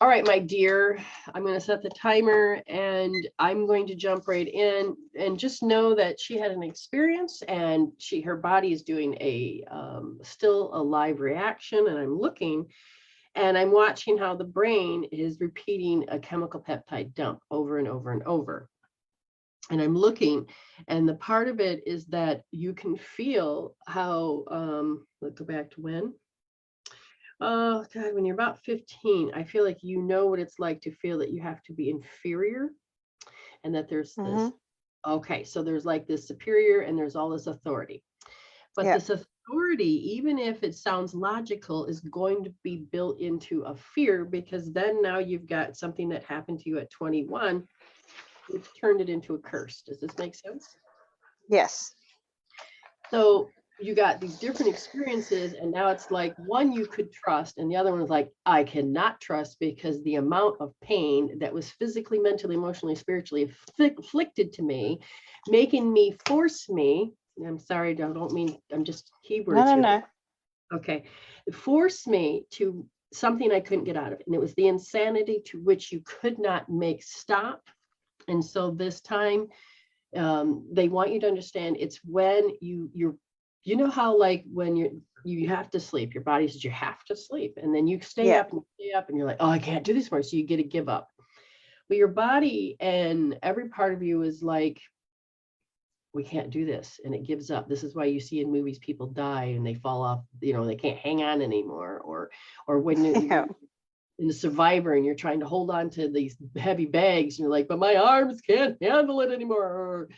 All right, my dear, I'm going to set the timer and I'm going to jump right in, and just know that she had an experience and her body is doing a still a live reaction, and I'm looking and I'm watching how the brain is repeating a chemical peptide dump over and over and over. And I'm looking, and the part of it is that you can feel how, let's go back to when. Oh God, when you're about 15, I feel like you know what it's like to feel that you have to be inferior, and that there's this, okay, so there's like this superior and there's all this authority. But this authority, even if it sounds logical, is going to be built into a fear, because then now you've got something that happened to you at 21, which turned it into a curse. Does this make sense? Yes. So you got these different experiences, and now it's like one you could trust, and the other one is like, I cannot trust, because the amount of pain that was physically, mentally, emotionally, spiritually inflicted to me, making me force me. I'm sorry, I don't mean, I'm just keywords. No. Okay. Force me to something I couldn't get out of it. And it was the insanity to which you could not make stop. And so this time, they want you to understand it's when you know how, like, when you have to sleep, your body says you have to sleep, and then you stay up and stay up and you're like, oh, I can't do this more. So you get to give up. But your body and every part of you is like, we can't do this, and it gives up. This is why you see in movies people die and they fall off, they can't hang on anymore, or when you're in the Survivor and you're trying to hold on to these heavy bags and you're like, but my arms can't handle it anymore.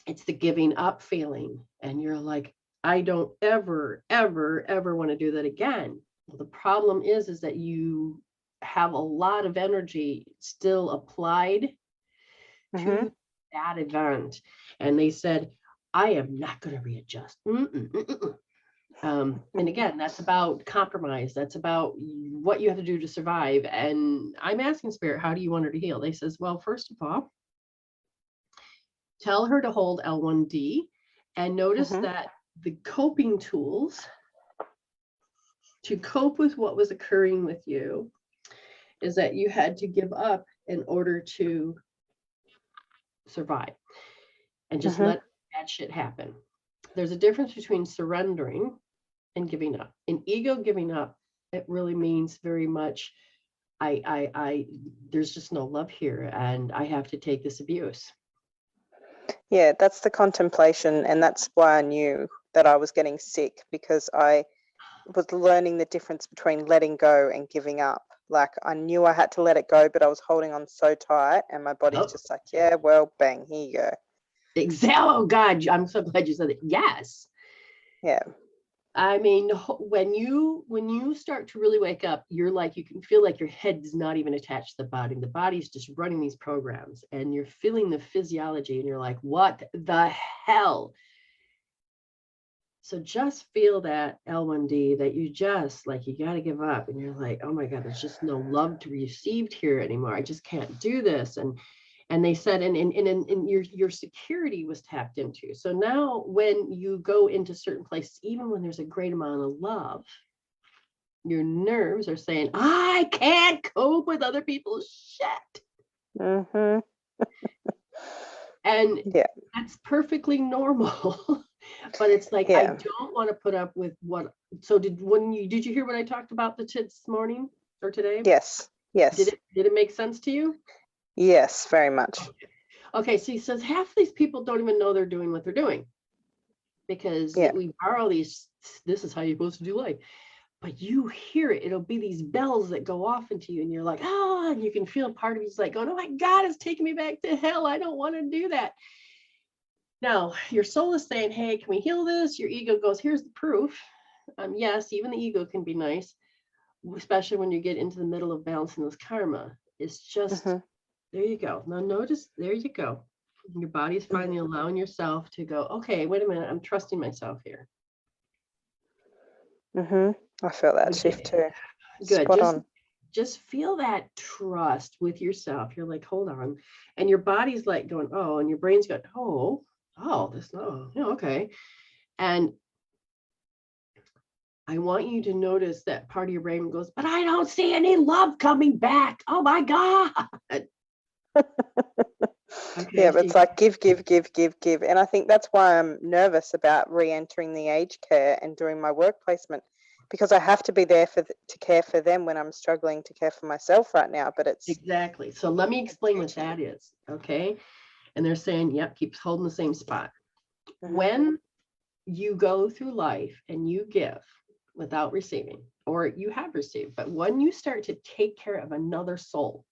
It's the giving up feeling, and you're like, I don't ever want to do that again. Well, the problem is that you have a lot of energy still applied to that event, and they said, I am not going to readjust. And again, that's about compromise. That's about what you have to do to survive. And I'm asking Spirit, how do you want her to heal? They says, well, first of all, tell her to hold L1D, and notice that the coping tools to cope with what was occurring with you is that you had to give up in order to survive, and just let that shit happen. There's a difference between surrendering and giving up. In ego giving up, it really means very much, there's just no love here, and I have to take this abuse. Yeah, that's the contemplation, and that's why I knew that I was getting sick, because I was learning the difference between letting go and giving up. Like, I knew I had to let it go, but I was holding on so tight, and my body's just like, yeah, well, bang, here you go. Exactly. Oh God, I'm so glad you said it. Yes. Yeah. I mean, when you start to really wake up, you're like, you can feel like your head is not even attached to the body. The body's just running these programs, and you're feeling the physiology, and you're like, what the hell? So just feel that L1D, that you just like, you got to give up, and you're like, oh my God, there's just no love to be received here anymore. I just can't do this. And they said, and your security was tapped into. So now when you go into certain places, even when there's a great amount of love, your nerves are saying, I can't cope with other people's shit. And that's perfectly normal. But it's like, I don't want to put up with what. So did you hear what I talked about this morning or today? Yes. Did it make sense to you? Yes, very much. Okay, so he says half these people don't even know they're doing what they're doing, because we borrow these, this is how you're supposed to do life. But you hear it, it'll be these bells that go off into you, and you're like, oh, and you can feel part of you's like going, oh my God, it's taking me back to hell. I don't want to do that. Now, your soul is saying, hey, can we heal this? Your ego goes, here's the proof. Yes, even the ego can be nice, especially when you get into the middle of balancing this karma. It's just, there you go. Now notice, there you go. Your body's finally allowing yourself to go, okay, wait a minute, I'm trusting myself here. I feel that shift too. Good. Spot on. Just feel that trust with yourself. You're like, hold on. And your body's like going, oh, and your brain's going, okay. And I want you to notice that part of your brain goes, but I don't see any love coming back. Oh my God. Okay, Yeah, so it's like give. And I think that's why I'm nervous about re-entering the aged care and doing my work placement, because I have to be there to care for them when I'm struggling to care for myself right now. But it's exactly. So let me explain what that is. Okay. And they're saying, yep, keeps holding the same spot. When you go through life and you give without receiving, or you have received, but when you start to take care of another soul,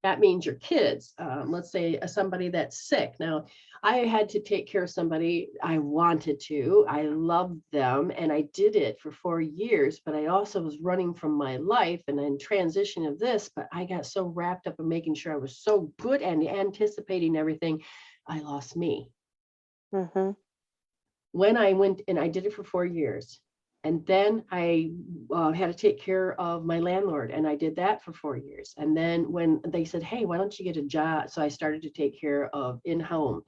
that means your kids, let's say somebody that's sick. Now, I had to take care of somebody. I wanted to, I loved them, and I did it for 4 years, but I also was running from my life and then transition of this, but I got so wrapped up in making sure I was so good and anticipating everything, I lost me. Mm-hmm. When I went and I did it for 4 years, and then I had to take care of my landlord, and I did that for 4 years. And then when they said, hey, why don't you get a job? So I started to take care of in-home.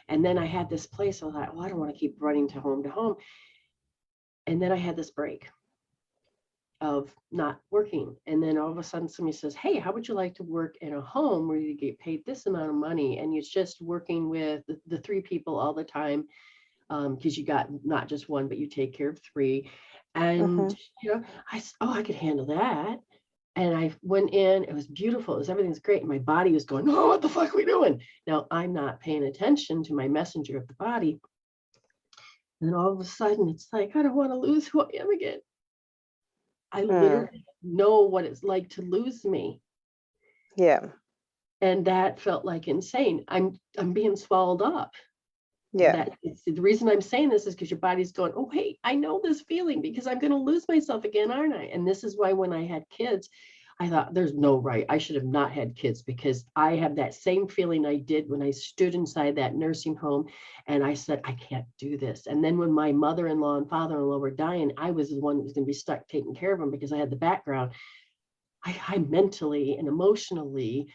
And then I had this place. I was like, well, I don't want to keep running to home. And then I had this break of not working. And then all of a sudden somebody says, hey, how would you like to work in a home where you get paid this amount of money? And it's just working with the 3 people all the time. Because you got not just one, but you take care of 3. And, I could handle that. And I went in, it was beautiful. Everything's great. And my body was going, oh, what the fuck are we doing? Now I'm not paying attention to my messenger of the body. And then all of a sudden it's like, I don't want to lose who I am again. I literally know what it's like to lose me. Yeah. And that felt like insane. I'm being swallowed up. Yeah. That it's the reason I'm saying this is because your body's going, oh, wait, I know this feeling because I'm going to lose myself again, aren't I? And this is why when I had kids, I thought there's no right. I should have not had kids because I have that same feeling I did when I stood inside that nursing home and I said, I can't do this. And then when my mother-in-law and father-in-law were dying, I was the one who was going to be stuck taking care of them because I had the background. I mentally and emotionally,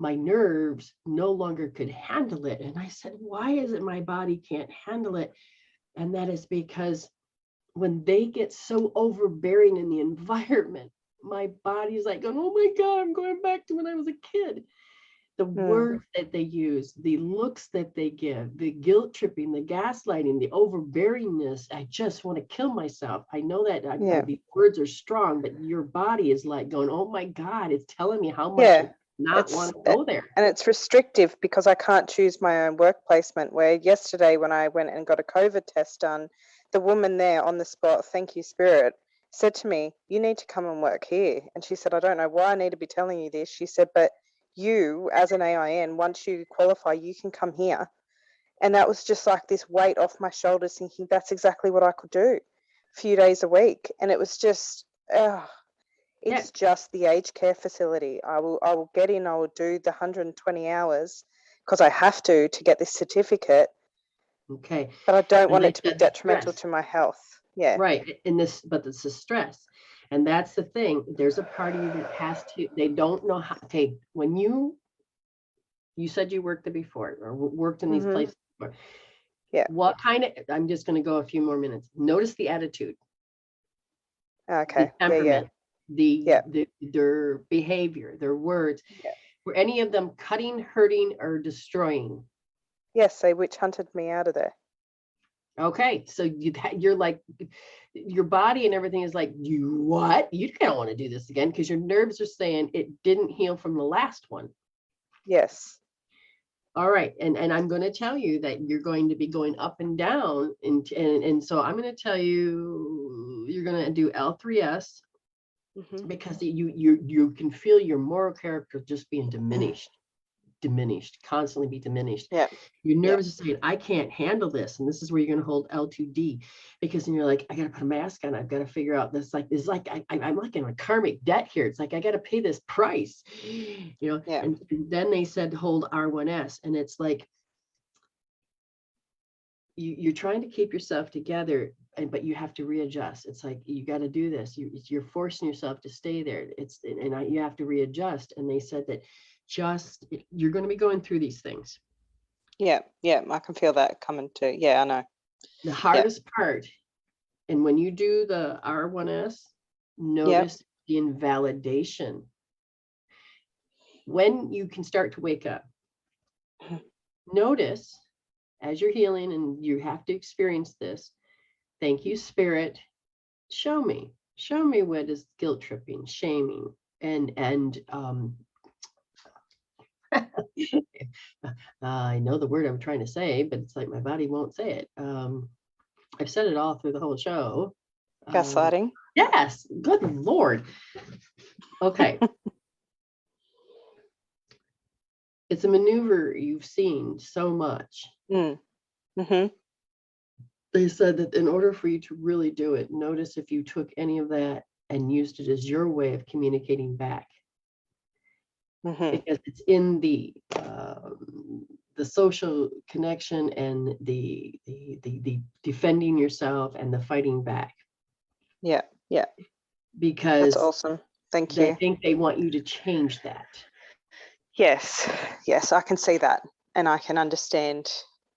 my nerves no longer could handle it. And I said, why is it my body can't handle it? And that is because when they get so overbearing in the environment, my body's like going, oh my God, I'm going back to when I was a kid. The words that they use, the looks that they give, the guilt tripping, the gaslighting, the overbearingness. I just want to kill myself. I know that these words are strong, but your body is like going, oh my God, it's telling me how much I not want to go there. And it's restrictive because I can't choose my own work placement, where yesterday when I went and got a COVID test done, the woman there on the spot, thank you, Spirit, said to me, you need to come and work here. And she said, I don't know why I need to be telling you this. She said, but you as an AIN, once you qualify, you can come here. And that was just like this weight off my shoulders, thinking that's exactly what I could do a few days a week. And it was just, it's just the aged care facility. I will get in, I will do the 120 hours because I have to get this certificate. Okay. But I don't want it to be detrimental to my health. Yeah. Right. But this is stress. And that's the thing. There's a part of you that has to, they don't know how, okay, when you said you worked there before or worked in these places before. Yeah. What kind of, I'm just going to go a few more minutes. Notice the attitude. Okay. The temperament, their behavior, their words. Yeah. Were any of them cutting, hurting, or destroying? Yes, they witch hunted me out of there. Okay, so you're like, your body and everything is like, you what? You don't want to do this again because your nerves are saying it didn't heal from the last one. Yes. All right, and I'm going to tell you that you're going to be going up and down, and so I'm going to tell you you're going to do L3S because you can feel your moral character just being diminished, constantly be diminished. Yeah. Your nerves are saying, I can't handle this. And this is where you're going to hold L2D because then you're like, I got to put a mask on. I've got to figure out this. I'm like in a karmic debt here. It's like, I got to pay this price, and then they said, hold R1S. And it's like, you're trying to keep yourself together, but you have to readjust. It's like, you got to do this. You're forcing yourself to stay there. You have to readjust. And they said that you're going to be going through these things. Yeah, I can feel that coming too. Yeah, I know. The hardest part And when you do the R1S, notice the invalidation. When you can start to wake up, notice as you're healing, and you have to experience this. Thank you, Spirit. Show me what is guilt tripping, shaming, and I know the word I'm trying to say, but it's like my body won't say it. I've said it all through the whole show. Gaslighting. Yes, good Lord. Okay. It's a maneuver you've seen so much. Mm-hmm. They said that in order for you to really do it, notice if you took any of that and used it as your way of communicating back. Because it's in the social connection and the defending yourself and the fighting back. Yeah. Because that's awesome. Thank they you. think they want you to change that. Yes, I can see that, and I can understand.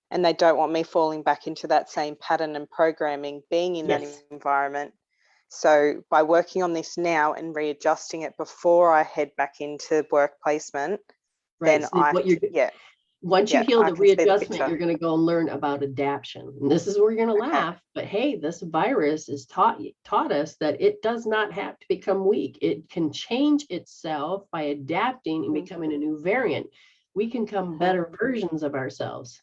And they don't want me falling back into that same pattern and programming, being in that environment. So by working on this now and readjusting it before I head back into work placement, right. then So once you heal the readjustment, you're going to go and learn about adaptation. And this is where you're going to laugh. But hey, this virus is taught us that it does not have to become weak. It can change itself by adapting and becoming a new variant. We can become better versions of ourselves.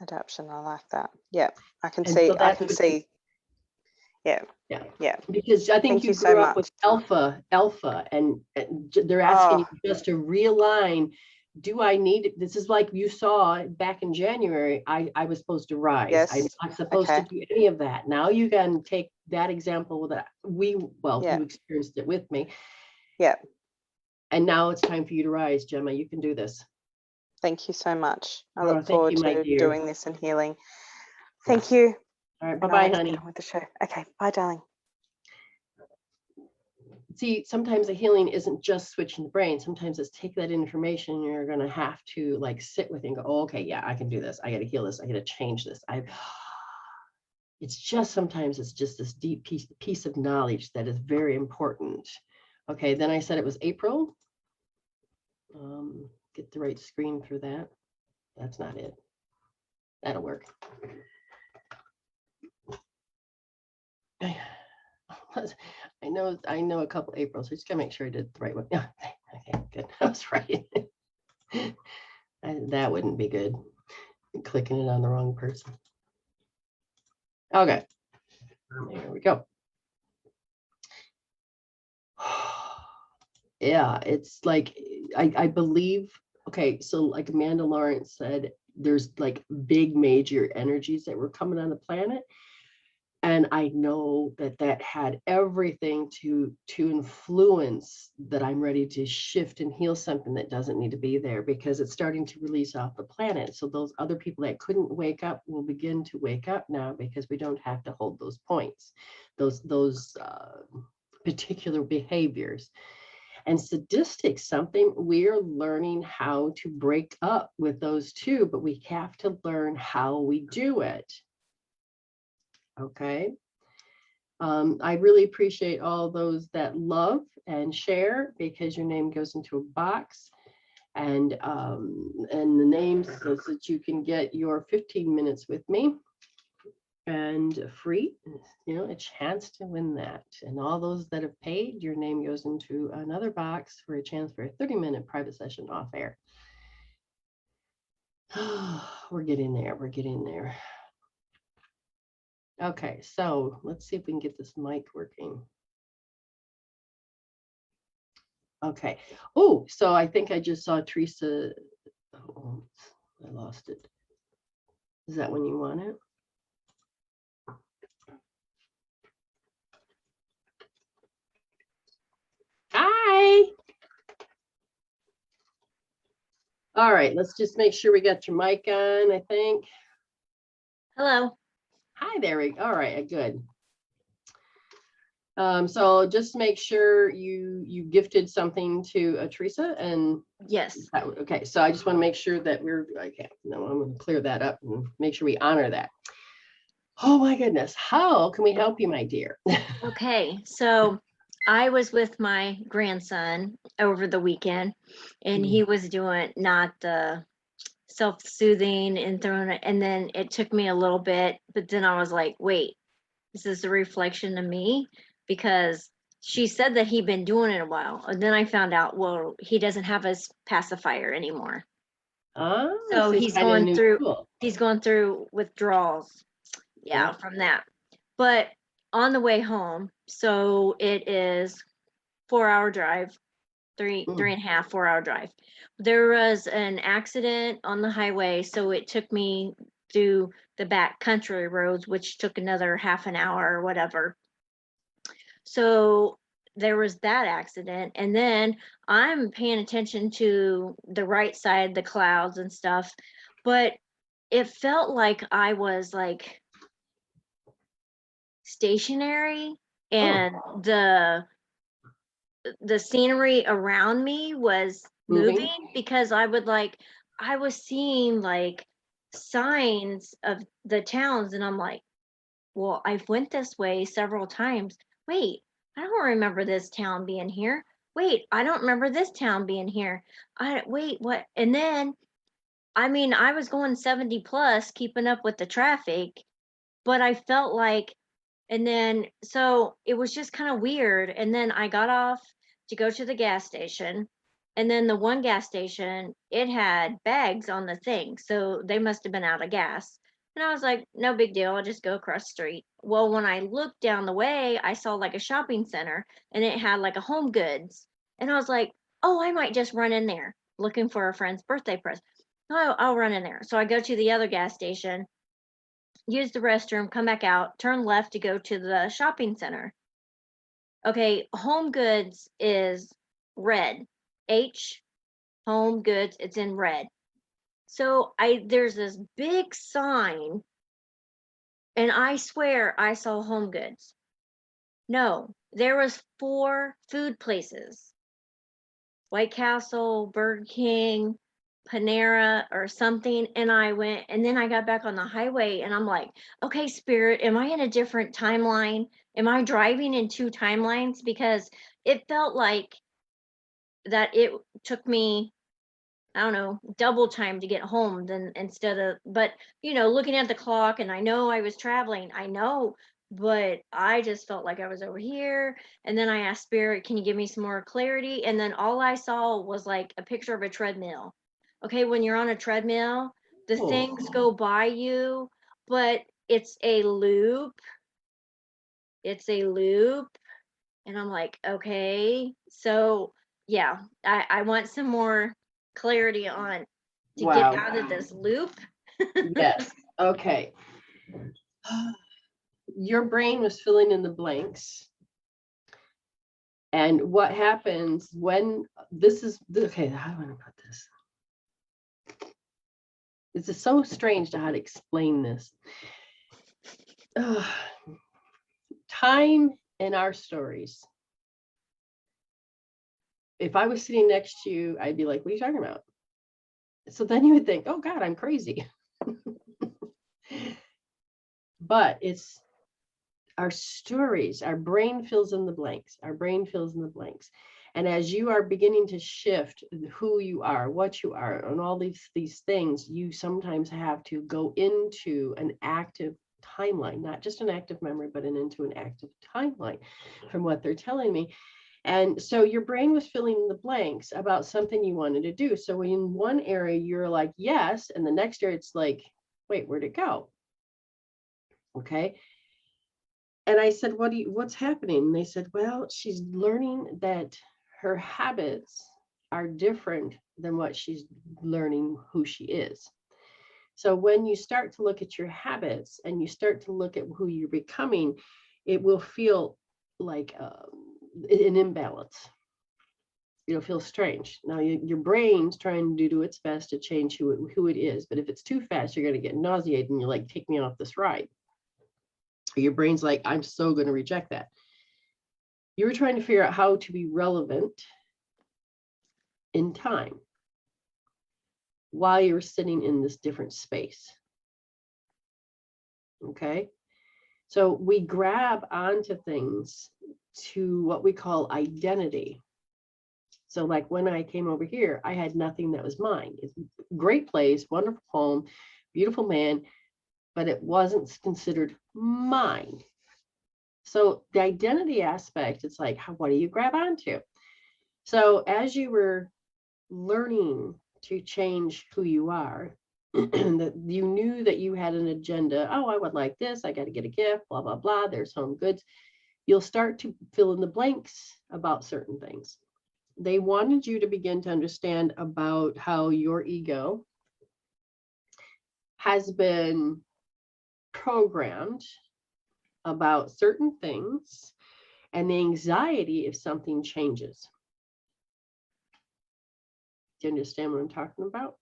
Adaptation, I like that. Yeah, I can And see. so I can see. Yeah. Because I think you grew up with alpha, and they're asking you just to realign. Do I need it? This is like you saw back in January. I was supposed to rise. Yes. I'm not supposed to do any of that. Now you can take that example that you experienced it with me. Yeah. And now it's time for you to rise, Gemma. You can do this. Thank you so much. I look forward to doing this and healing. Thank you. All right. Bye-bye, honey. Get on with the show. Okay. Bye, darling. See, sometimes the healing isn't just switching the brain. Sometimes it's take that information and you're going to have to like sit with it and go, oh, okay, yeah, I can do this. I got to heal this. I got to change this. It's just sometimes it's just this deep piece of knowledge that is very important. Okay, then I said it was April. Get the right screen for that. That's not it. That'll work. I know a couple Aprils, so just gotta make sure I did the right one. Yeah, okay, good. I was right. That wouldn't be good. Clicking it on the wrong person. Okay, there we go. Yeah, it's like I believe. Okay, so like Amanda Lawrence said, there's like big major energies that were coming on the planet. And I know that had everything to influence that I'm ready to shift and heal something that doesn't need to be there, because it's starting to release off the planet. So those other people that couldn't wake up will begin to wake up now, because we don't have to hold those points, those particular behaviors. And sadistic, something we're learning how to break up with those too, but we have to learn how we do it. Okay. I really appreciate all those that love and share, because your name goes into a box, and the names so that you can get your 15 minutes with me and free, a chance to win that. And all those that have paid, your name goes into another box for a chance for a 30-minute private session off air. We're getting there. We're getting there. Okay, so let's see if we can get this mic working. Okay. Oh, so I think I just saw Teresa. Oh, I lost it. Is that when you want it? Hi. All right, let's just make sure we got your mic on, I think. Hello. Hi there. All right, good. So just make sure you gifted something to Teresa, and yes. Okay, so I just want to make sure that we're okay. No, I'm going to clear that up and make sure we honor that. Oh my goodness. How can we help you, my dear? Okay, so I was with my grandson over the weekend, and he was doing not the self-soothing and throwing it, and then it took me a little bit, but then I was like, wait, is this a reflection of me? Because she said that he'd been doing it a while, and then I found out, well, he doesn't have his pacifier anymore. Ah, So so he's finding a new tool. he's going through withdrawals. Yeah, from that. But on the way home, so it is 4 hour drive, three and a half, 4 hour drive. There was an accident on the highway, so it took me through the back country roads, which took another half an hour or whatever. So there was that accident, and then I'm paying attention to the right side, the clouds and stuff, but it felt like I was like stationary, and the scenery around me was moving because I was seeing like signs of the towns, and I'm like, well, I've went this way several times. Wait, I don't remember this town being here. Wait, I don't remember this town being here. Wait, what? And then I mean, I was going 70 plus keeping up with the traffic, but I felt like, and then so it was just kind of weird. And then I got off to go to the gas station. And then the one gas station, it had bags on the thing. So they must have been out of gas. And I was like, no big deal. I'll just go across the street. Well, when I looked down the way, I saw like a shopping center, and it had like a Home Goods. And I was like, oh, I might just run in there looking for a friend's birthday present. Oh, I'll run in there. So I go to the other gas station, use the restroom, come back out, turn left to go to the shopping center. Okay, Home Goods is red. H, Home Goods, it's in red. So there's this big sign, and I swear I saw Home Goods. No, there was 4 food places. White Castle, Burger King, Panera or something. And I went, and then I got back on the highway, and I'm like, okay, Spirit, am I in a different timeline? Am I driving in 2 timelines? Because it felt like that it took me, I don't know, double time to get home than instead of, but looking at the clock, and I know I was traveling, I know, but I just felt like I was over here. And then I asked Spirit, can you give me some more clarity? And then all I saw was like a picture of a treadmill. Okay, when you're on a treadmill, the things go by you, but it's a loop. It's a loop. And I'm like, okay. So yeah, I want some more clarity on to get out of this loop. Yes. Okay. Your brain was filling in the blanks. And what happens when okay, how do I put this? This is so strange to how to explain this. Time in our stories. If I was sitting next to you, I'd be like, what are you talking about? So then you would think, oh God, I'm crazy. But it's our stories. Our brain fills in the blanks. Our brain fills in the blanks. And as you are beginning to shift who you are, what you are, and all these things, you sometimes have to go into an active timeline, not just an active memory, but into an active timeline from what they're telling me. And so your brain was filling in the blanks about something you wanted to do. So in one area, you're like, yes. And the next area, it's like, wait, where'd it go? Okay. And I said, what's happening? And they said, well, she's learning that her habits are different than what she's learning who she is. So when you start to look at your habits and you start to look at who you're becoming, it will feel like an imbalance. It'll feel strange. Now your brain's trying to do its best to change who it is. But if it's too fast, you're going to get nauseated and you're like, take me off this ride. Your brain's like, I'm so going to reject that. You were trying to figure out how to be relevant in time while you're sitting in this different space. Okay. So we grab onto things to what we call identity. So like when I came over here, I had nothing that was mine. It's a great place, wonderful home, beautiful man, but it wasn't considered mine. So the identity aspect, it's like, what do you grab onto? So as you were learning to change who you are, that you knew that you had an agenda. Oh, I would like this. I got to get a gift, blah, blah, blah. There's home goods. You'll start to fill in the blanks about certain things. They wanted you to begin to understand about how your ego has been programmed about certain things and the anxiety if something changes. Do you understand what I'm talking about?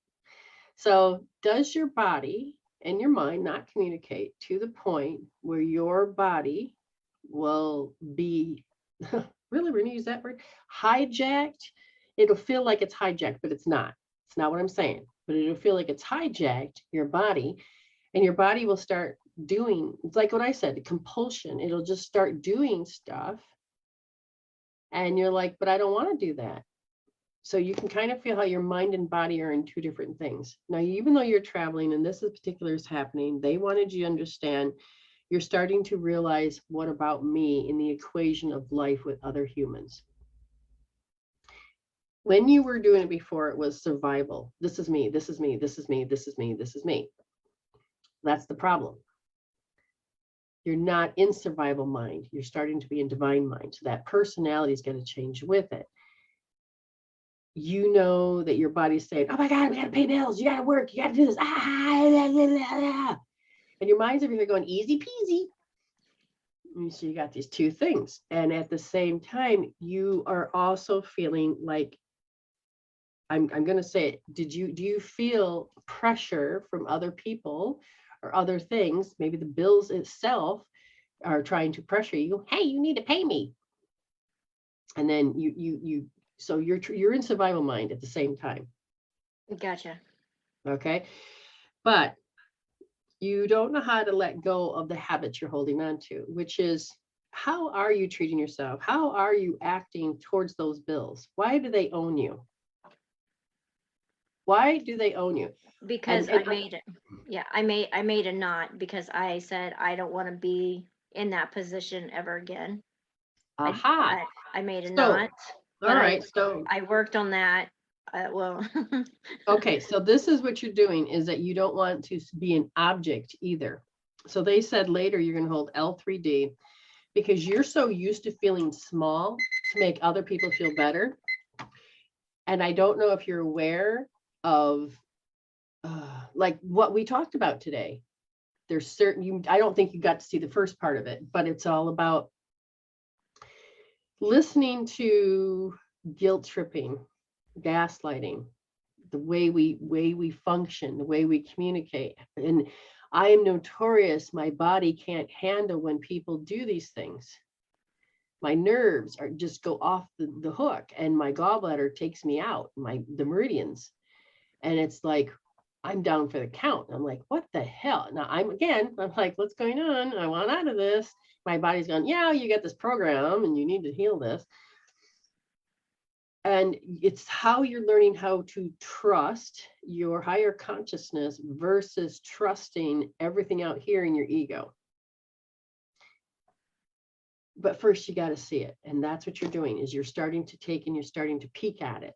So does your body and your mind not communicate to the point where your body will be, really, we're going to use that word, hijacked? It'll feel like it's hijacked, but it's not. It's not what I'm saying, but it'll feel like it's hijacked your body, and your body will start doing, it's like what I said, the compulsion. It'll just start doing stuff. And you're like, but I don't want to do that. So you can kind of feel how your mind and body are in two different things. Now, even though you're traveling and this in particular is happening, they wanted you to understand you're starting to realize, what about me in the equation of life with other humans? When you were doing it before, it was survival. This is me, this is me, this is me, this is me, this is me. That's the problem. You're not in survival mind. You're starting to be in divine mind. So that personality is going to change with it. You know that your body's saying, oh my God, we got to pay bills. You got to work. You got to do this. And your mind's over here going, easy peasy. And so you got these two things. And at the same time, you are also feeling like, I'm going to say it. Do you feel pressure from other people or other things? Maybe the bills itself are trying to pressure you. Hey, you need to pay me. And then so you're in survival mind at the same time. Gotcha. Okay. But you don't know how to let go of the habits you're holding on to, which is, how are you treating yourself? How are you acting towards those bills? Why do they own you? Why do they own you? Because I made it. Yeah, I made a knot because I said I don't want to be in that position ever again. Aha. I made a knot. All right. So I worked on that. Okay, so this is what you're doing, is that you don't want to be an object either. So they said later you're going to hold L3D because you're so used to feeling small to make other people feel better. And I don't know if you're aware of like what we talked about today. There's certain, I don't think you got to see the first part of it, but it's all about listening to guilt tripping, gaslighting, the way we function, the way we communicate. And I am notorious, my body can't handle when people do these things. My nerves are just go off the hook, and my gallbladder takes me out, the meridians. And it's like, I'm down for the count. I'm like, what the hell? Now I'm like, what's going on? I want out of this. My body's going, yeah, you got this program and you need to heal this. And it's how you're learning how to trust your higher consciousness versus trusting everything out here in your ego. But first you got to see it. And that's what you're doing, is you're starting to take and you're starting to peek at it.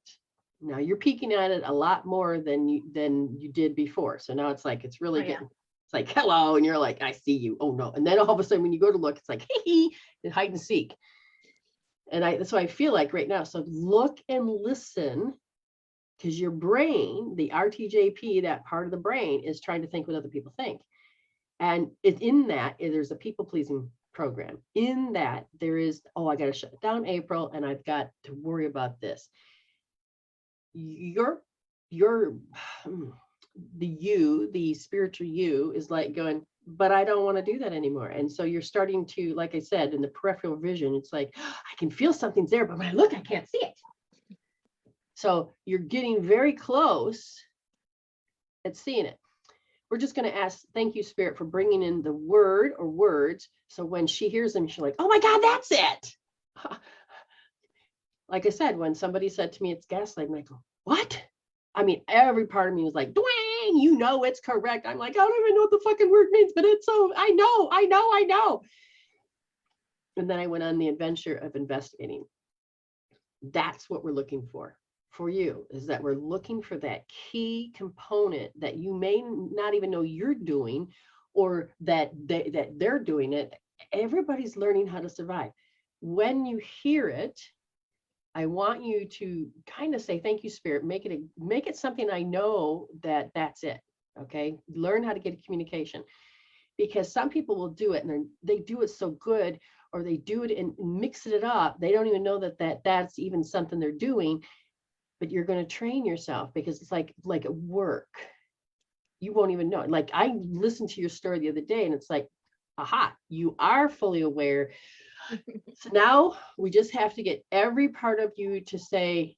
Now you're peeking at it a lot more than you did before. So now it's like, it's really getting, it's like, hello. And you're like, I see you. Oh no. And then all of a sudden when you go to look, it's like, hey, hide and seek. And that's what I feel like right now. So look and listen, because your brain, the RTJP, that part of the brain, is trying to think what other people think. And in that, there's a people-pleasing program. In that, there is, oh, I got to shut down April, and I've got to worry about this. The spiritual you is like going, but I don't want to do that anymore. And so you're starting to, like I said, in the peripheral vision, it's like, I can feel something's there, but when I look, I can't see it. So you're getting very close at seeing it. we're just going to ask, thank you, Spirit, for bringing in the word or words. So when she hears them, she's like, oh my God, that's it. Like I said, when somebody said to me, it's gaslighting, I go, what? I mean, every part of me was like, Dwayne, you know, it's correct. I'm like, I don't even know what the fucking word means, but it's so, I know. And then I went on the adventure of investigating. That's what we're looking for you, is that we're looking for that key component that you may not even know you're doing, or that they're doing it. Everybody's learning how to survive. When you hear it, I want you to kind of say, thank you, Spirit, make it something I know that's it. Okay. Learn how to get a communication, because some people will do it and they do it so good, or they do it and mix it up. They don't even know that's even something they're doing, but you're going to train yourself, because it's like at work. You won't even know. Like, I listened to your story the other day and it's like, aha, you are fully aware. So now we just have to get every part of you to say,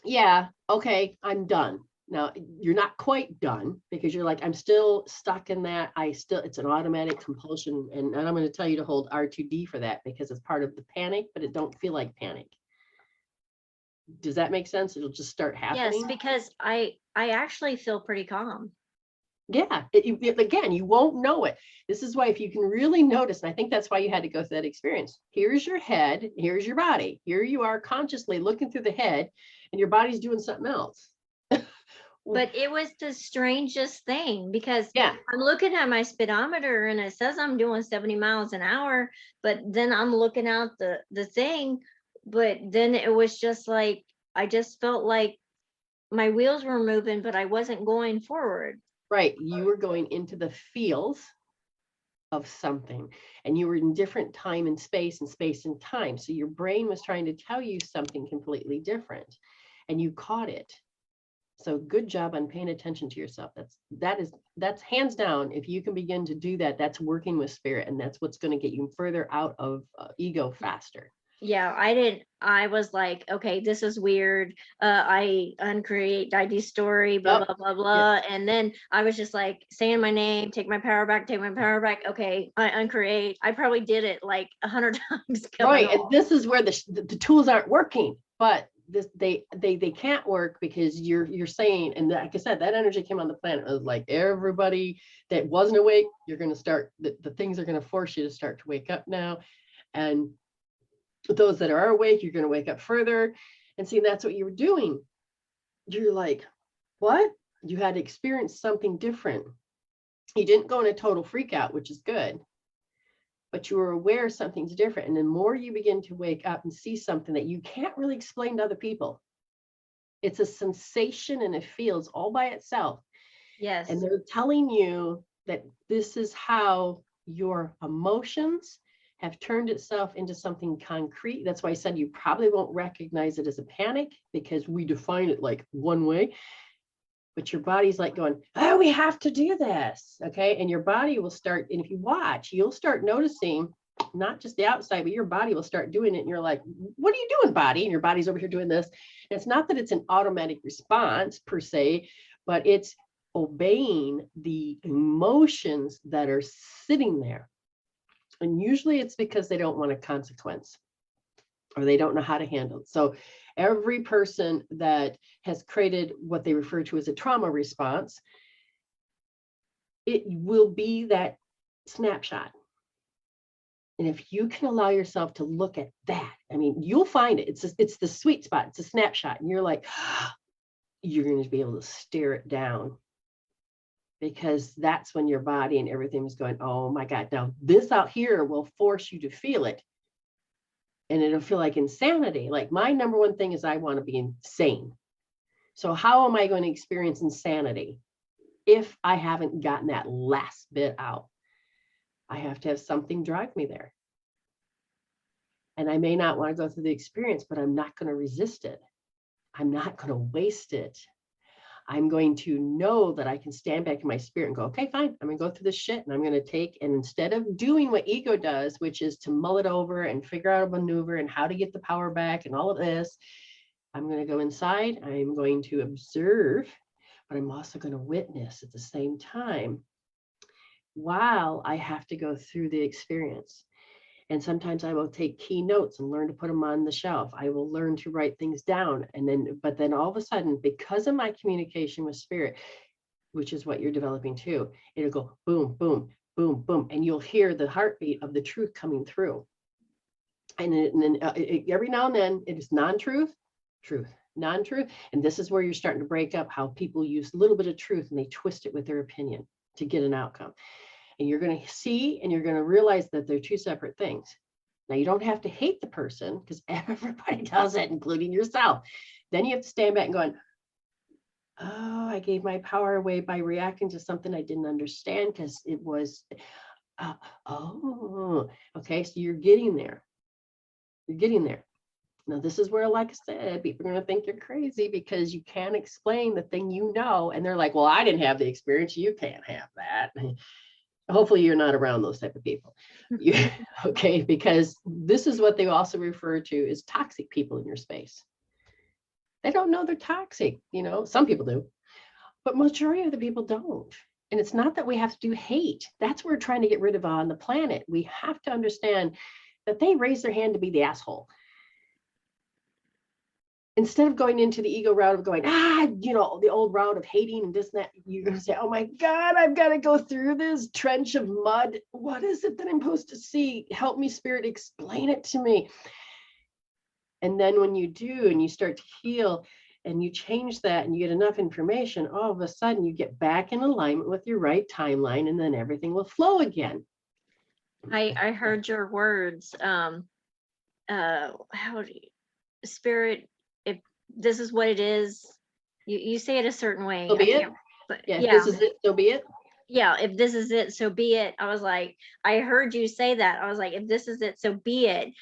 yeah, okay, I'm done. Now you're not quite done, because you're like, I'm still stuck in that. It's an automatic compulsion. And I'm going to tell you to hold R2D for that, because it's part of the panic, but it don't feel like panic. Does that make sense? It'll just start happening. Yes, because I actually feel pretty calm. Yeah, again, you won't know it. This is why, if you can really notice, and I think that's why you had to go through that experience. Here's your head, here's your body. Here you are consciously looking through the head, and your body's doing something else. But it was the strangest thing, because Yeah, I'm looking at my speedometer and it says I'm doing 70 miles an hour, but then I'm looking out the thing, but then it was just like, I just felt like my wheels were moving, but I wasn't going forward. right. You were going into the feels of something, and you were in different time and space and time. So your brain was trying to tell you something completely different, and you caught it. So good job on paying attention to yourself. That's hands down. If you can begin to do that, that's working with Spirit, and that's what's going to get you further out of ego faster. Yeah, I was like, okay, this is weird. I uncreate ID story, blah, blah, blah, blah. Yeah. And then I was just like saying my name, take my power back. Okay, I uncreate. I probably did it like 100 times. Right. And this is where the tools aren't working, but they can't work, because you're saying, and like I said, that energy came on the planet. It was like, everybody that wasn't awake, you're going to start, the things are going to force you to start to wake up now. And those that are awake, you're going to wake up further. And see, that's what you were doing. You're like, what? You had to experience something different. You didn't go in a total freak out, which is good, but you were aware something's different. And the more you begin to wake up and see something that you can't really explain to other people, it's a sensation and it feels all by itself. Yes. And they're telling you that this is how your emotions have turned itself into something concrete. That's why I said you probably won't recognize it as a panic, because we define it like one way. But your body's like going, oh, we have to do this. Okay. And your body will start, and if you watch, you'll start noticing not just the outside, but your body will start doing it. And you're like, what are you doing, body? And your body's over here doing this. And it's not that it's an automatic response per se, but it's obeying the emotions that are sitting there. And usually it's because they don't want a consequence, or they don't know how to handle it. So every person that has created what they refer to as a trauma response, it will be that snapshot. And if you can allow yourself to look at that, I mean, you'll find it. It's the sweet spot. It's a snapshot. And you're like, you're going to be able to stare it down, because that's when your body and everything is going, oh my God, now this out here will force you to feel it. And it'll feel like insanity. Like, my number one thing is I want to be insane. So how am I going to experience insanity if I haven't gotten that last bit out? I have to have something drive me there. And I may not want to go through the experience, but I'm not going to resist it. I'm not going to waste it. I'm going to know that I can stand back in my spirit and go, okay, fine, I'm going to go through this shit, and I'm going to take, and instead of doing what ego does, which is to mull it over and figure out a maneuver and how to get the power back and all of this, I'm going to go inside. I'm going to observe but I'm also going to witness at the same time while I have to go through the experience. And sometimes I will take key notes and learn to put them on the shelf. I will learn to write things down. But then all of a sudden, because of my communication with spirit, which is what you're developing too, it'll go boom, boom, boom, boom. And you'll hear the heartbeat of the truth coming through. And then every now and then it is non-truth, truth, non-truth. And this is where you're starting to break up how people use a little bit of truth and they twist it with their opinion to get an outcome. And you're going to see, and you're going to realize that they're two separate things. Now, you don't have to hate the person because everybody does it, including yourself. Then you have to stand back and going, oh, I gave my power away by reacting to something I didn't understand because it was, okay, so you're getting there. You're getting there. Now, this is where, like I said, people are going to think you're crazy because you can't explain the thing you know. And they're like, well, I didn't have the experience. You can't have that. Hopefully you're not around those type of people. Okay, because this is what they also refer to as toxic people in your space. They don't know they're toxic, some people do, but majority of the people don't. And it's not that we have to do hate. That's what we're trying to get rid of on the planet. We have to understand that they raise their hand to be the asshole. Instead of going into the ego route of going, the old route of hating and this and that, you're going to say, oh my God, I've got to go through this trench of mud. What is it that I'm supposed to see? Help me, Spirit, explain it to me. And then when you do, and you start to heal and you change that and you get enough information, all of a sudden you get back in alignment with your right timeline, and then everything will flow again. I heard your words. Spirit, if this is what it is, you say it a certain way. So be it. This is it, so be it. Yeah, if this is it, so be it. I was like, I heard you say that. I was like, if this is it, so be it.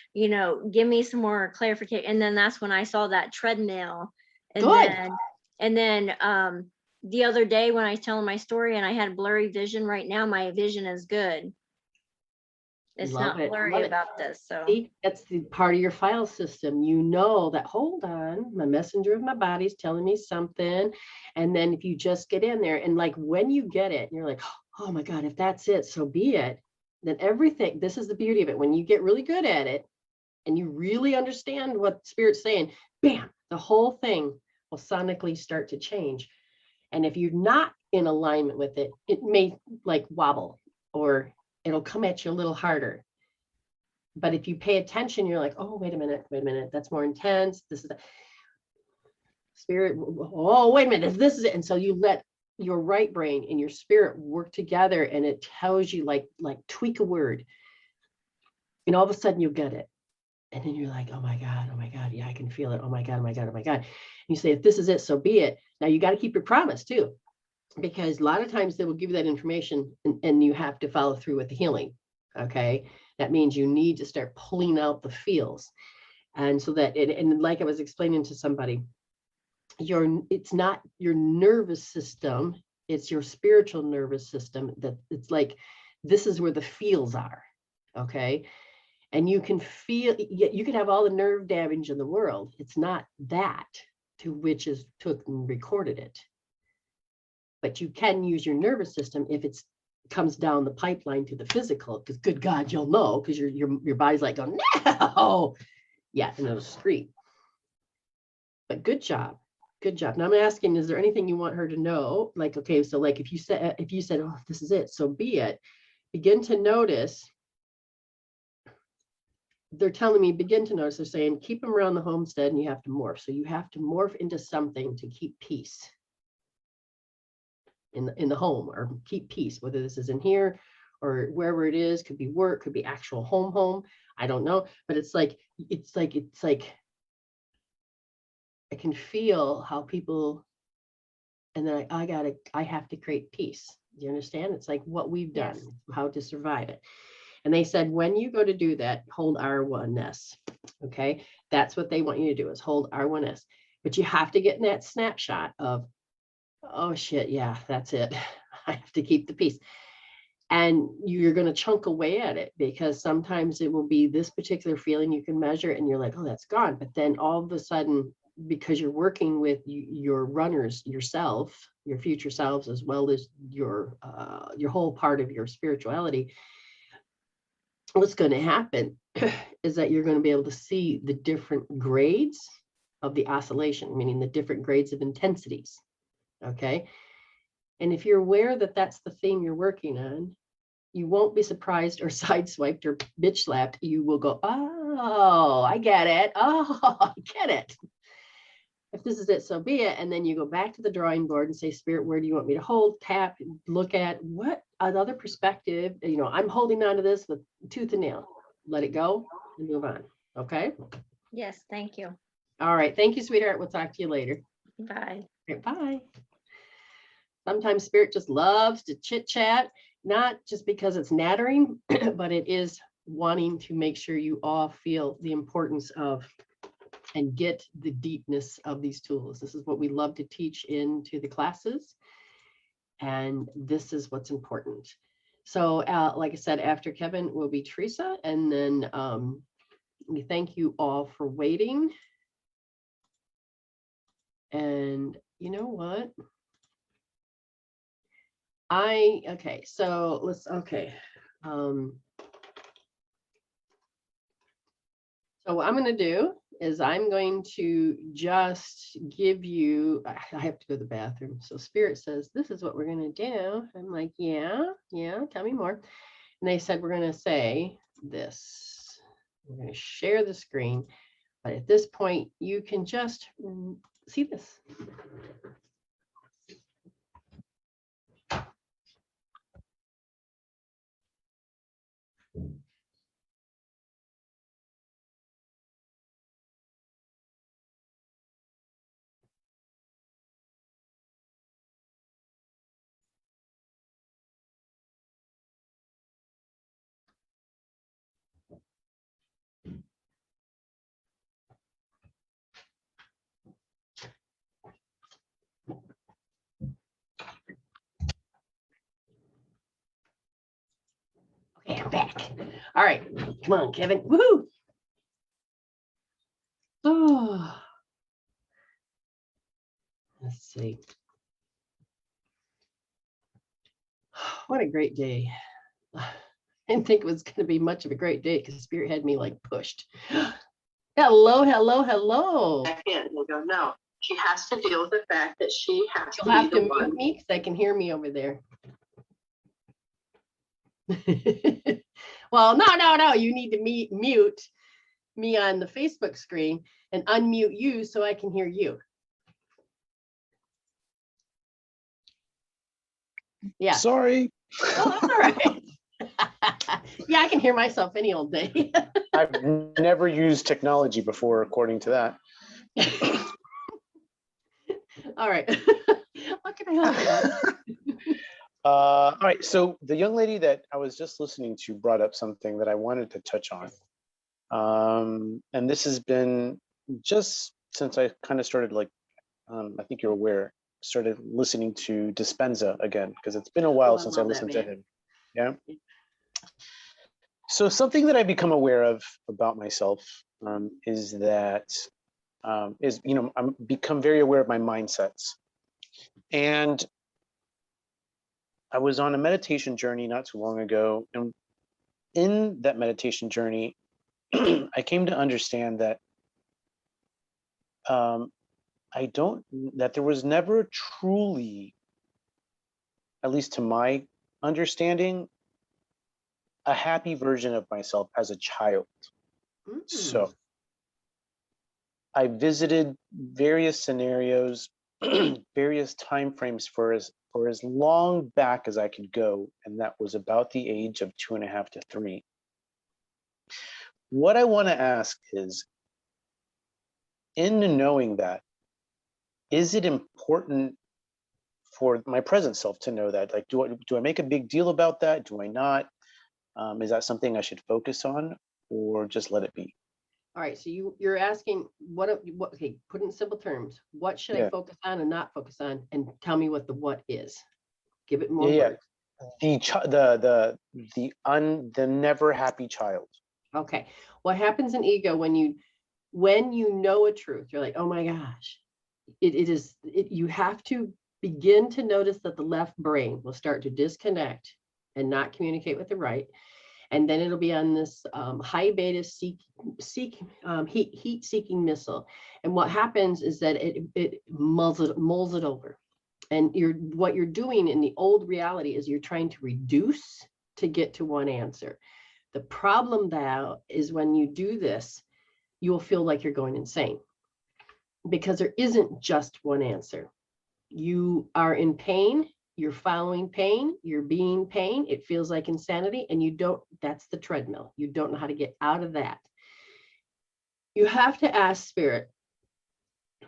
Give me some more clarification. And then that's when I saw that treadmill. And Good. then the other day when I was telling my story and I had blurry vision, right now my vision is good. It's not blurry about this. So see, that's the part of your file system. That, hold on, my messenger of my body is telling me something. And then if you just get in there and like when you get it, and you're like, oh my God, if that's it, so be it. Then everything, this is the beauty of it. When you get really good at it and you really understand what Spirit's saying, bam, the whole thing will sonically start to change. And if you're not in alignment with it, it may like wobble or it'll come at you a little harder. But if you pay attention, you're like, oh, wait a minute, that's more intense. This is the Spirit. Oh, wait a minute, this is it. And so you let your right brain and your spirit work together, and it tells you like tweak a word. And all of a sudden you'll get it. And then you're like, oh my God, yeah, I can feel it. Oh my God. And you say, if this is it, so be it. Now you got to keep your promise too. Because a lot of times they will give you that information and you have to follow through with the healing. Okay. That means you need to start pulling out the feels. And so that, and like I was explaining to somebody, it's not your nervous system, it's your spiritual nervous system that it's like, this is where the feels are. Okay. And you can feel, you can have all the nerve damage in the world. It's not that to which is took and recorded it. But you can use your nervous system if it comes down the pipeline to the physical, because good God, you'll know, because your body's like, going, no, yeah, in the street. But good job. Now I'm asking, is there anything you want her to know? Like, okay, so like if you said, oh, this is it, so be it. Begin to notice. They're telling me, begin to notice. They're saying, keep them around the homestead, and you have to morph. So you have to morph into something to keep peace. In the home, or keep peace, whether this is in here or wherever it is, could be work, could be actual home, I don't know, but it's like I can feel how people, and then I have to create peace. Do you understand? It's like what we've done, yes. How to survive it. And they said, when you go to do that, hold R1S. Okay, that's what they want you to do, is hold R1S. But you have to get in that snapshot of, oh shit, yeah, that's it. I have to keep the peace. And you're going to chunk away at it, because sometimes it will be this particular feeling you can measure and you're like, oh, that's gone. But then all of a sudden because you're working with your runners, yourself, your future selves, as well as your whole part of your spirituality, what's going to happen is that you're going to be able to see the different grades of the oscillation, meaning the different grades of intensities. Okay. And if you're aware that that's the theme you're working on, you won't be surprised or sideswiped or bitch slapped. You will go, oh, I get it. Oh, I get it. If this is it, so be it. And then you go back to the drawing board and say, Spirit, where do you want me to hold, tap, look at what another perspective? You know, I'm holding on to this with tooth and nail. Let it go and move on. Okay. Yes, thank you. All right. Thank you, sweetheart. We'll talk to you later. Bye. Right, bye. Sometimes Spirit just loves to chit chat, not just because it's nattering, but it is wanting to make sure you all feel the importance of and get the deepness of these tools. This is what we love to teach into the classes. And this is what's important. So like I said, after Kevin will be Teresa. And then we thank you all for waiting. And you know what? Okay, so let's, okay. So what I'm going to do is I'm going to just give you, I have to go to the bathroom. So Spirit says, this is what we're going to do. I'm like, yeah, tell me more. And they said, we're going to say this. We're going to share the screen. But at this point, you can just see this. Okay, I'm back. All right, come on, Kevin. Woohoo! Oh, let's see. What a great day. I didn't think it was going to be much of a great day because Spirit had me like pushed. Hello. I can't. They go, no. She has to deal with the fact that she has You'll have to to be the mute one. me because I can hear me over there. Well, no. You need to mute me on the Facebook screen and unmute you so I can hear you. Yeah. Sorry. Oh, that's all right. Yeah, I can hear myself any old day. I've never used technology before, according to that. All right. What can I help you with? All right. So the young lady that I was just listening to brought up something that I wanted to touch on. And this has been just since I kind of started, like, I think you're aware, started listening to Dispenza again, because it's been a while since I listened to him. Yeah. So something that I become aware of about myself is that I'm become very aware of my mindsets. And I was on a meditation journey not too long ago, and in that meditation journey, I came to understand that that there was never truly, at least to my understanding, a happy version of myself as a child. So I visited various scenarios, various time frames for as long back as I could go, and that was about the age of 2.5 to 3. What I want to ask is, in knowing that, is it important for my present self to know that? Like, do I make a big deal about that? Do I not? Is that something I should focus on, or just let it be? All right, so you're asking what okay, put it in simple terms. What should I focus on and not focus on? And tell me what the what is. Give it more words. The never happy child. Okay. What happens in ego when you when you know a truth, you're like, oh my gosh, you have to begin to notice that the left brain will start to disconnect and not communicate with the right. And then it'll be on this high beta heat seeking missile. And what happens is that it mulls it over. And what you're doing in the old reality is you're trying to reduce to get to one answer. The problem now is when you do this, you will feel like you're going insane because there isn't just one answer. You are in pain, you're following pain, you're being pain, it feels like insanity, and that's the treadmill. You don't know how to get out of that. You have to ask spirit,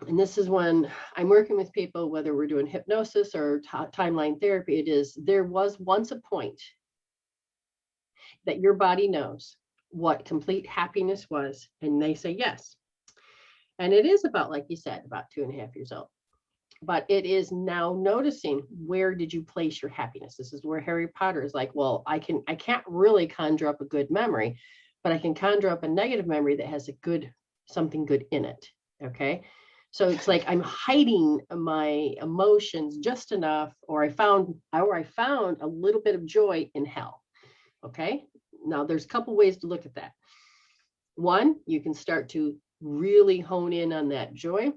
and this is when I'm working with people, whether we're doing hypnosis or timeline therapy, there was once a point that your body knows what complete happiness was, and they say yes. And it is about, like you said, about 2.5 years old. But it is now noticing, where did you place your happiness? This is where Harry Potter is like, well, I can't really conjure up a good memory, but I can conjure up a negative memory that has something good in it. Okay. So it's like I'm hiding my emotions just enough, or I found a little bit of joy in hell. Okay. Now there's a couple ways to look at that. One, you can start to really hone in on that joy.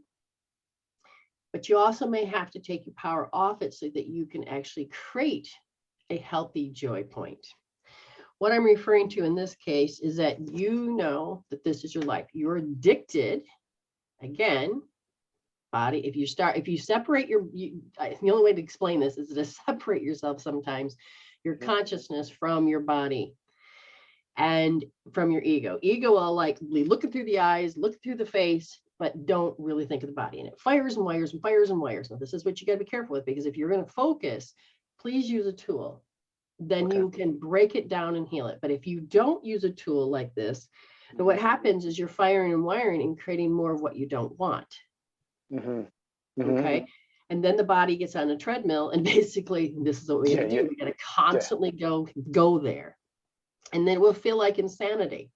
But you also may have to take your power off it so that you can actually create a healthy joy point. What I'm referring to in this case is that you know that this is your life. You're addicted. Again, body, if you separate the only way to explain this is to separate yourself sometimes, your consciousness from your body and from your ego. Ego will like looking through the eyes, look through the face, but don't really think of the body. And it fires and wires and fires and wires. Now, this is what you got to be careful with, because if you're going to focus, please use a tool. Then you can break it down and heal it. But if you don't use a tool like this, then what happens is you're firing and wiring and creating more of what you don't want. Okay. And then the body gets on a treadmill, and basically this is what we have to do. We got to constantly go there. And then it will feel like insanity.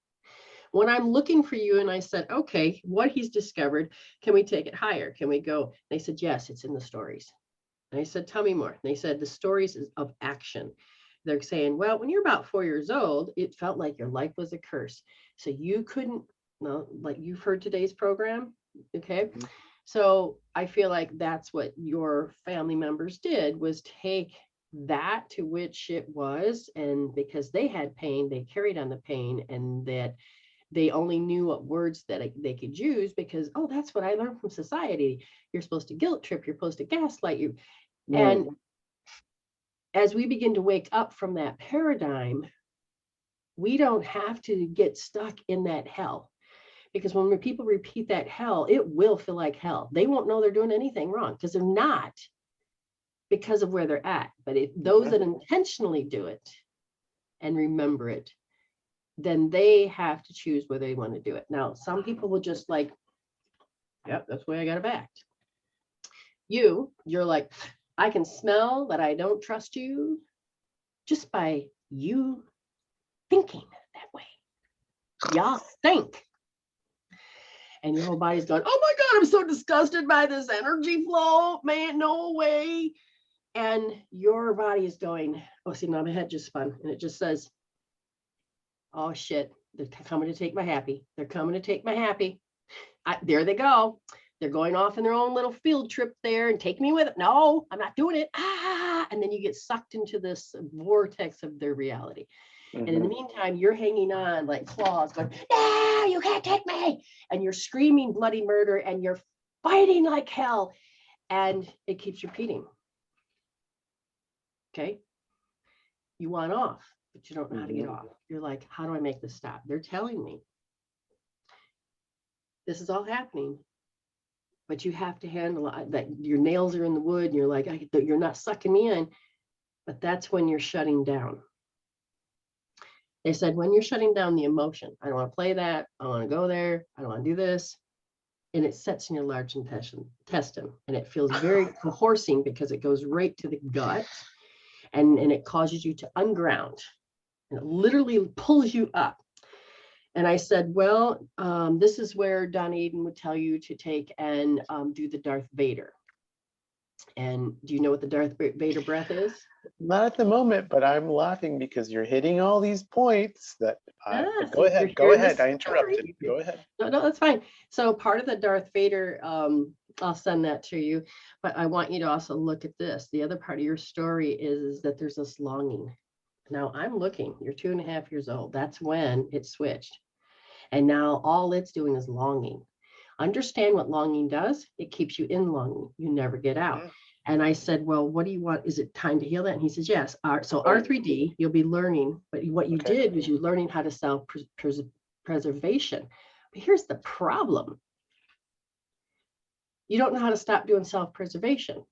When I'm looking for you and I said, okay, what he's discovered, can we take it higher? Can we go? They said, yes, it's in the stories. And I said, tell me more. And they said, the stories of action. They're saying, well, when you're about 4 years old, it felt like your life was a curse. So you couldn't, like you've heard today's program. Okay. So I feel like that's what your family members did, was take that to which it was. And because they had pain, they carried on the pain, and that they only knew what words that they could use because, oh, that's what I learned from society. You're supposed to guilt trip. You're supposed to gaslight you. And as we begin to wake up from that paradigm, we don't have to get stuck in that hell. Because when people repeat that hell, it will feel like hell. They won't know they're doing anything wrong because they're not, because of where they're at. But if those that intentionally do it and remember it, then they have to choose whether they want to do it. Now, some people will just like, yep, that's the way I got it back. You're like, I can smell that I don't trust you just by you thinking that way. Y'all think. And your whole body's going, oh my God, I'm so disgusted by this energy flow, man, no way. And your body is going, oh, see, now my head just spun, and it just says, oh shit, they're coming to take my happy. They're coming to take my happy. There they go. They're going off in their own little field trip there and take me with it. No, I'm not doing it. And then you get sucked into this vortex of their reality. And in the meantime, you're hanging on like claws going, no, you can't take me. And you're screaming bloody murder and you're fighting like hell. And it keeps repeating. Okay. You want off, but you don't know how to get off. You're like, how do I make this stop? They're telling me this is all happening, but you have to handle that. Your nails are in the wood and you're like, you're not sucking me in, but that's when you're shutting down. They said, when you're shutting down the emotion, I don't want to play that. I don't want to go there. I don't want to do this. And it sets in your large intestine, and it feels very coercing because it goes right to the gut, and it causes you to unground, and it literally pulls you up. And I said, well, this is where Dunedin would tell you to take and do the Darth Vader. And do you know what the Darth Vader breath is? Not at the moment, but I'm laughing because you're hitting all these points that go See, ahead. you're Go hearing the ahead. I interrupted. story. Go ahead. No, that's fine. So part of the Darth Vader, I'll send that to you, but I want you to also look at this. The other part of your story is that there's this longing. Now I'm looking, you're 2.5 years old. That's when it switched. And now all it's doing is longing. Understand what longing does? It keeps you in longing. You never get out. Mhm. And I said, well, what do you want? Is it time to heal that? And he says, yes. So R3D, you'll be learning, but what you Okay. did was you're learning how to self-preservation. But here's the problem. You don't know how to stop doing self-preservation.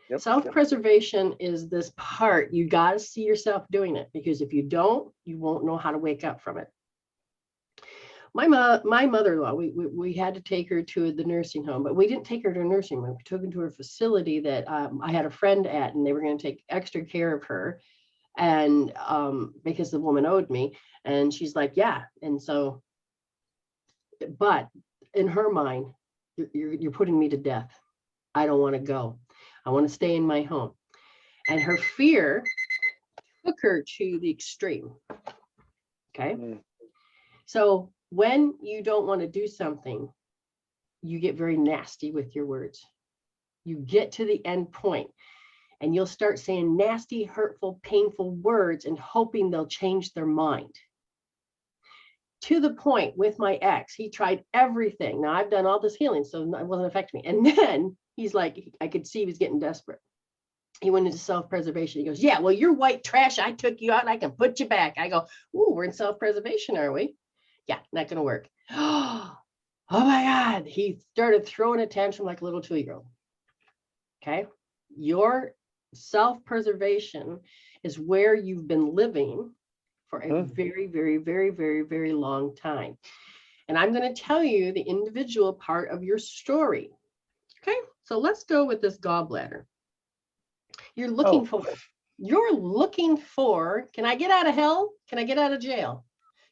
Yep. Self-preservation is this part, you got to see yourself doing it, because if you don't, you won't know how to wake up from it. My mother-in-law, we had to take her to the nursing home, but we didn't take her to a nursing home. We took her to a facility that I had a friend at, and they were going to take extra care of her, and because the woman owed me, and she's like, yeah. And so, but in her mind, you're putting me to death. I don't want to go. I want to stay in my home. And her fear took her to the extreme. Okay. Mm. So when you don't want to do something, you get very nasty with your words. You get to the end point and you'll start saying nasty, hurtful, painful words and hoping they'll change their mind. To the point with my ex, he tried everything. Now I've done all this healing, so it wasn't affecting me. And then he's like, I could see he was getting desperate. He went into self-preservation. He goes, yeah, well, you're white trash. I took you out and I can put you back. I go, ooh, we're in self-preservation, are we? Yeah, not going to work. Oh my God. He started throwing a tantrum like a little 2-year-old. Okay. Your self-preservation is where you've been living for a very, very, very, very, very long time. And I'm going to tell you the individual part of your story. Okay. So let's go with this gallbladder. You're looking for, can I get out of hell? Can I get out of jail?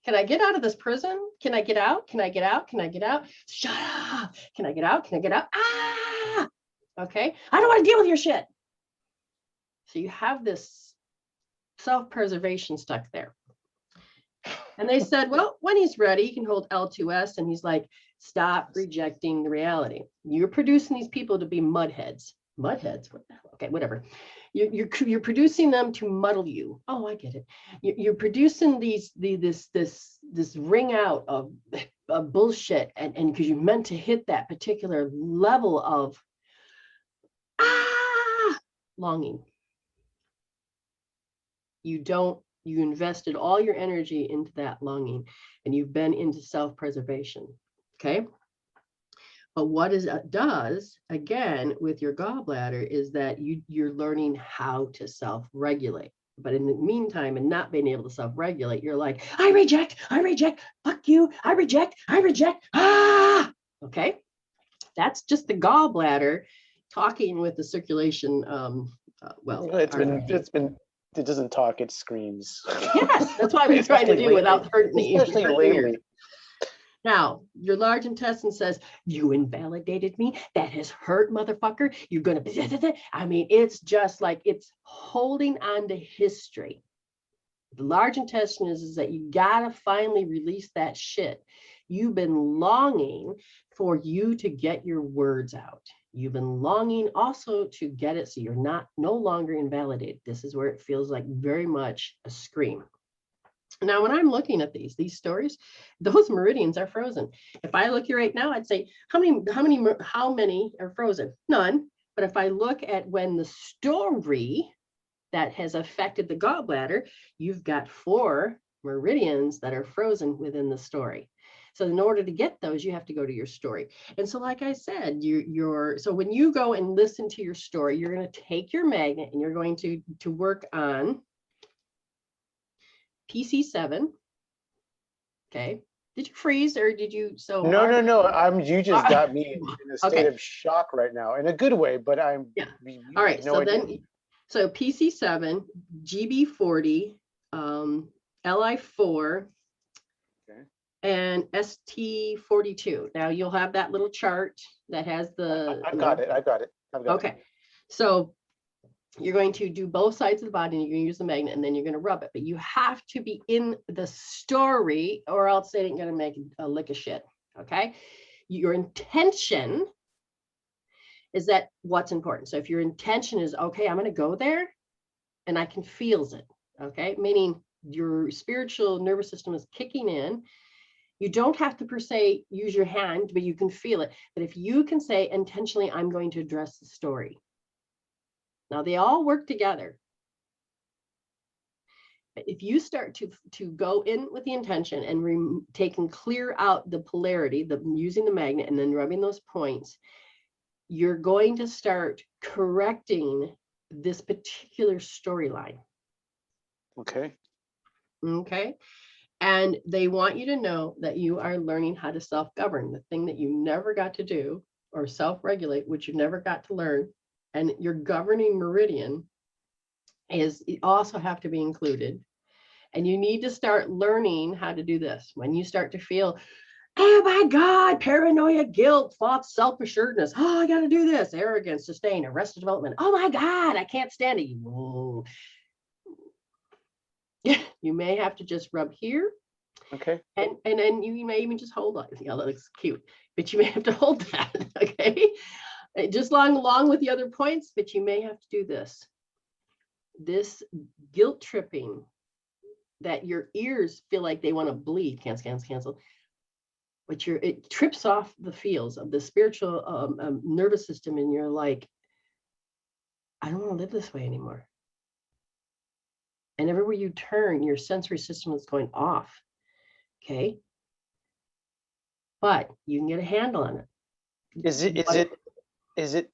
Can I get out of this prison? Can I get out? Can I get out? Can I get out? Shut up. Can I get out? Can I get out? Ah, okay. I don't want to deal with your shit. So you have this self-preservation stuck there. And they said, well, when he's ready, he can hold L2S. And he's like, stop rejecting the reality. You're producing these people to be mudheads. Mudheads? What the hell? Okay, whatever. You're producing them to muddle you. Oh, I get it. You're producing this ring out of bullshit, and because you meant to hit that particular level of longing. You invested all your energy into that longing, and you've been into self-preservation. Okay. But what it does, again, with your gallbladder is that you're learning how to self-regulate. But in the meantime, and not being able to self-regulate, you're like, I reject, fuck you, I reject, okay? That's just the gallbladder talking with the circulation. It doesn't talk, it screams. Yes, that's what I've been trying to do without hurting me. Especially lately. Now, your large intestine says, you invalidated me. That has hurt, motherfucker. You're going to, I mean, it's just like it's holding on to history. The large intestine is that you got to finally release that shit. You've been longing for you to get your words out. You've been longing also to get it so you're no longer invalidated. This is where it feels like very much a scream. Now, when I'm looking at these stories, those meridians are frozen. If I look here right now, I'd say, how many are frozen? None. But if I look at when the story that has affected the gallbladder, you've got 4 meridians that are frozen within the story. So in order to get those, you have to go to your story. And so, like I said, so when you go and listen to your story, you're going to take your magnet and you're going to work on PC7. Okay. Did you freeze or did you? So no. You just got me in a state of shock right now, in a good way. But I'm. Yeah. All right. So then, so PC7, GB40, LI4. Okay. and ST42. Now you'll have that little chart that has the. I've got it. I've got it. Okay, so you're going to do both sides of the body and you're going to use the magnet and then you're going to rub it, but you have to be in the story or else it ain't going to make a lick of shit. Okay, your intention is that what's important. So if your intention is, okay, I'm going to go there and I can feels it. Okay, meaning your spiritual nervous system is kicking in. You don't have to per se use your hand, but you can feel it. But if you can say intentionally, I'm going to address the story. Now they all work together. If you start to go in with the intention and taking clear out the polarity, using the magnet and then rubbing those points, you're going to start correcting this particular storyline. Okay. Okay. And they want you to know that you are learning how to self-govern, the thing that you never got to do, or self-regulate, which you never got to learn. And your governing meridian is also have to be included. And you need to start learning how to do this. When you start to feel, oh my God, paranoia, guilt, thoughts, self-assuredness. Oh, I got to do this. Arrogance, disdain, arrested development. Oh my God, I can't stand it. Whoa. You may have to just rub here. Okay. And then you may even just hold on. Yeah, that looks cute, but you may have to hold that. Okay. Just along with the other points, but you may have to do this. This guilt tripping that your ears feel like they want to bleed, cancel. But it trips off the feels of the spiritual nervous system, and you're like, I don't want to live this way anymore. And everywhere you turn, your sensory system is going off. Okay. But you can get a handle on it. Is it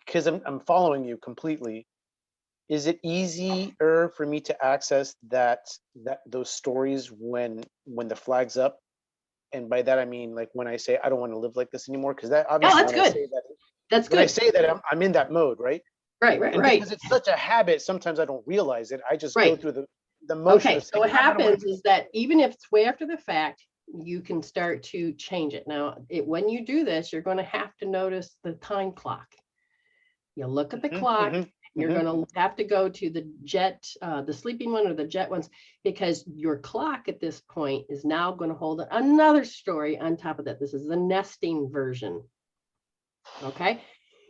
because I'm following you completely. Is it easier for me to access those stories when the flag's up? And by that I mean like when I say I don't want to live like this anymore, because that obviously that's good. That's good. When I say that I'm in that mode, right? Right. Because it's such a habit, sometimes I don't realize it. I just go through the motion. Okay, so what happens is that even if it's way after the fact, you can start to change it. Now, when you do this, you're going to have to notice the time clock. You look at the clock. You're going to have to go to the jet, the sleeping one or the jet ones, because your clock at this point is now going to hold another story on top of that. This is the nesting version. Okay,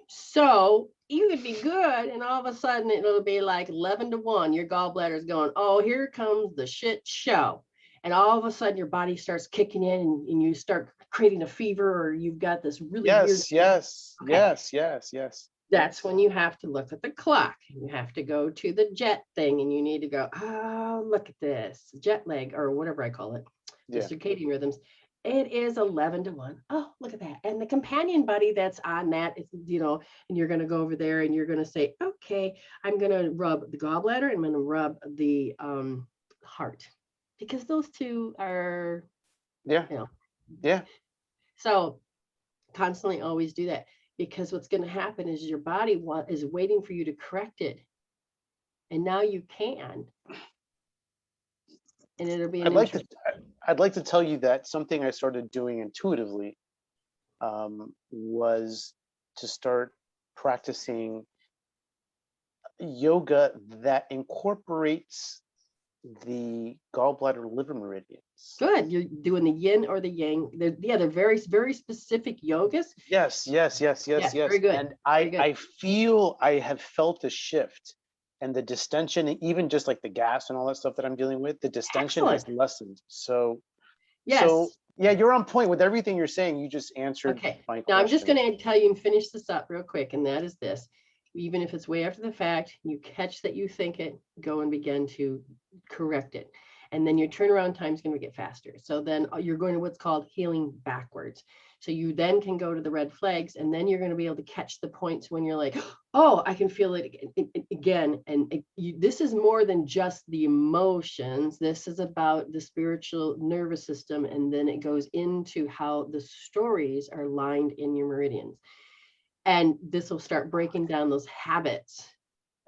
so you could be good, and all of a sudden it'll be like 11 to 1. Your gallbladder is going, oh, here comes the shit show. And all of a sudden your body starts kicking in and you start creating a fever, or you've got this really weird. Yes. That's when you have to look at the clock. You have to go to the jet thing and you need to go, oh, look at this jet lag or whatever I call it, the circadian rhythms. It is 11 to 1. Oh, look at that. And the companion buddy that's on that is, and you're going to go over there and you're going to say, okay, I'm going to rub the gallbladder. I'm going to rub the heart, because those two are, So constantly always do that, because what's going to happen is your body is waiting for you to correct it. And now you can. And it'll be I'd like to tell you that something I started doing intuitively was to start practicing yoga that incorporates the gallbladder liver meridians. Good. You're doing the yin or the yang. They're very, very specific yogas. Yes. Very good. And I feel I have felt a shift. And the distension, even just like the gas and all that stuff that I'm dealing with, the distension has lessened. So, you're on point with everything you're saying. You just answered my question. Now I'm just going to tell you and finish this up real quick. And that is this. Even if it's way after the fact, you catch that you think it, go and begin to correct it. And then your turnaround time is going to get faster. So then you're going to what's called healing backwards. So you then can go to the red flags, and then you're going to be able to catch the points when you're like, oh, I can feel it again. And this is more than just the emotions. This is about the spiritual nervous system. And then it goes into how the stories are lined in your meridians. And this will start breaking down those habits.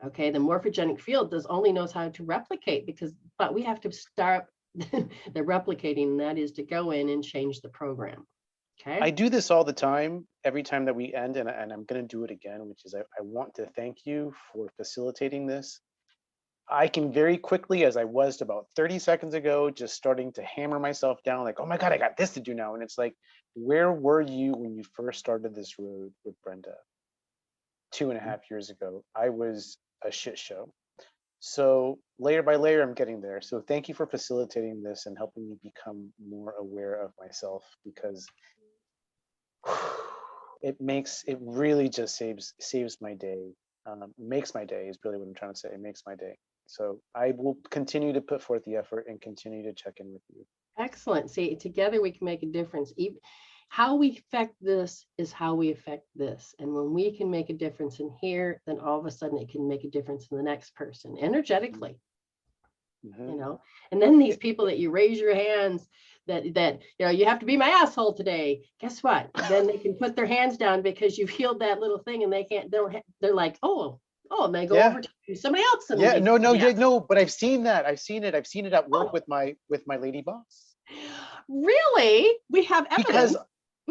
Okay, the morphogenic field only knows how to replicate, but we have to start they're replicating, and that is to go in and change the program. Okay. I do this all the time, every time that we end, and I'm going to do it again, which is I want to thank you for facilitating this. I can very quickly, as I was about 30 seconds ago, just starting to hammer myself down like, oh my God, I got this to do now. And it's like, where were you when you first started this road with Brenda 2.5 years ago? I was a shit show. So layer by layer, I'm getting there. So thank you for facilitating this and helping me become more aware of myself, because it really just saves my day. Makes my day is really what I'm trying to say. It makes my day. So I will continue to put forth the effort and continue to check in with you. Excellent. See, together we can make a difference. How we affect this is how we affect this. And when we can make a difference in here, then all of a sudden it can make a difference in the next person energetically. You know, and then these people that you raise your hands that you know, you have to be my asshole today. Guess what? Then they can put their hands down because you've healed that little thing, and they're like, oh, and they go over to somebody else. And no, but I've seen that. I've seen it at work with my lady boss. Really? We have evidence. Because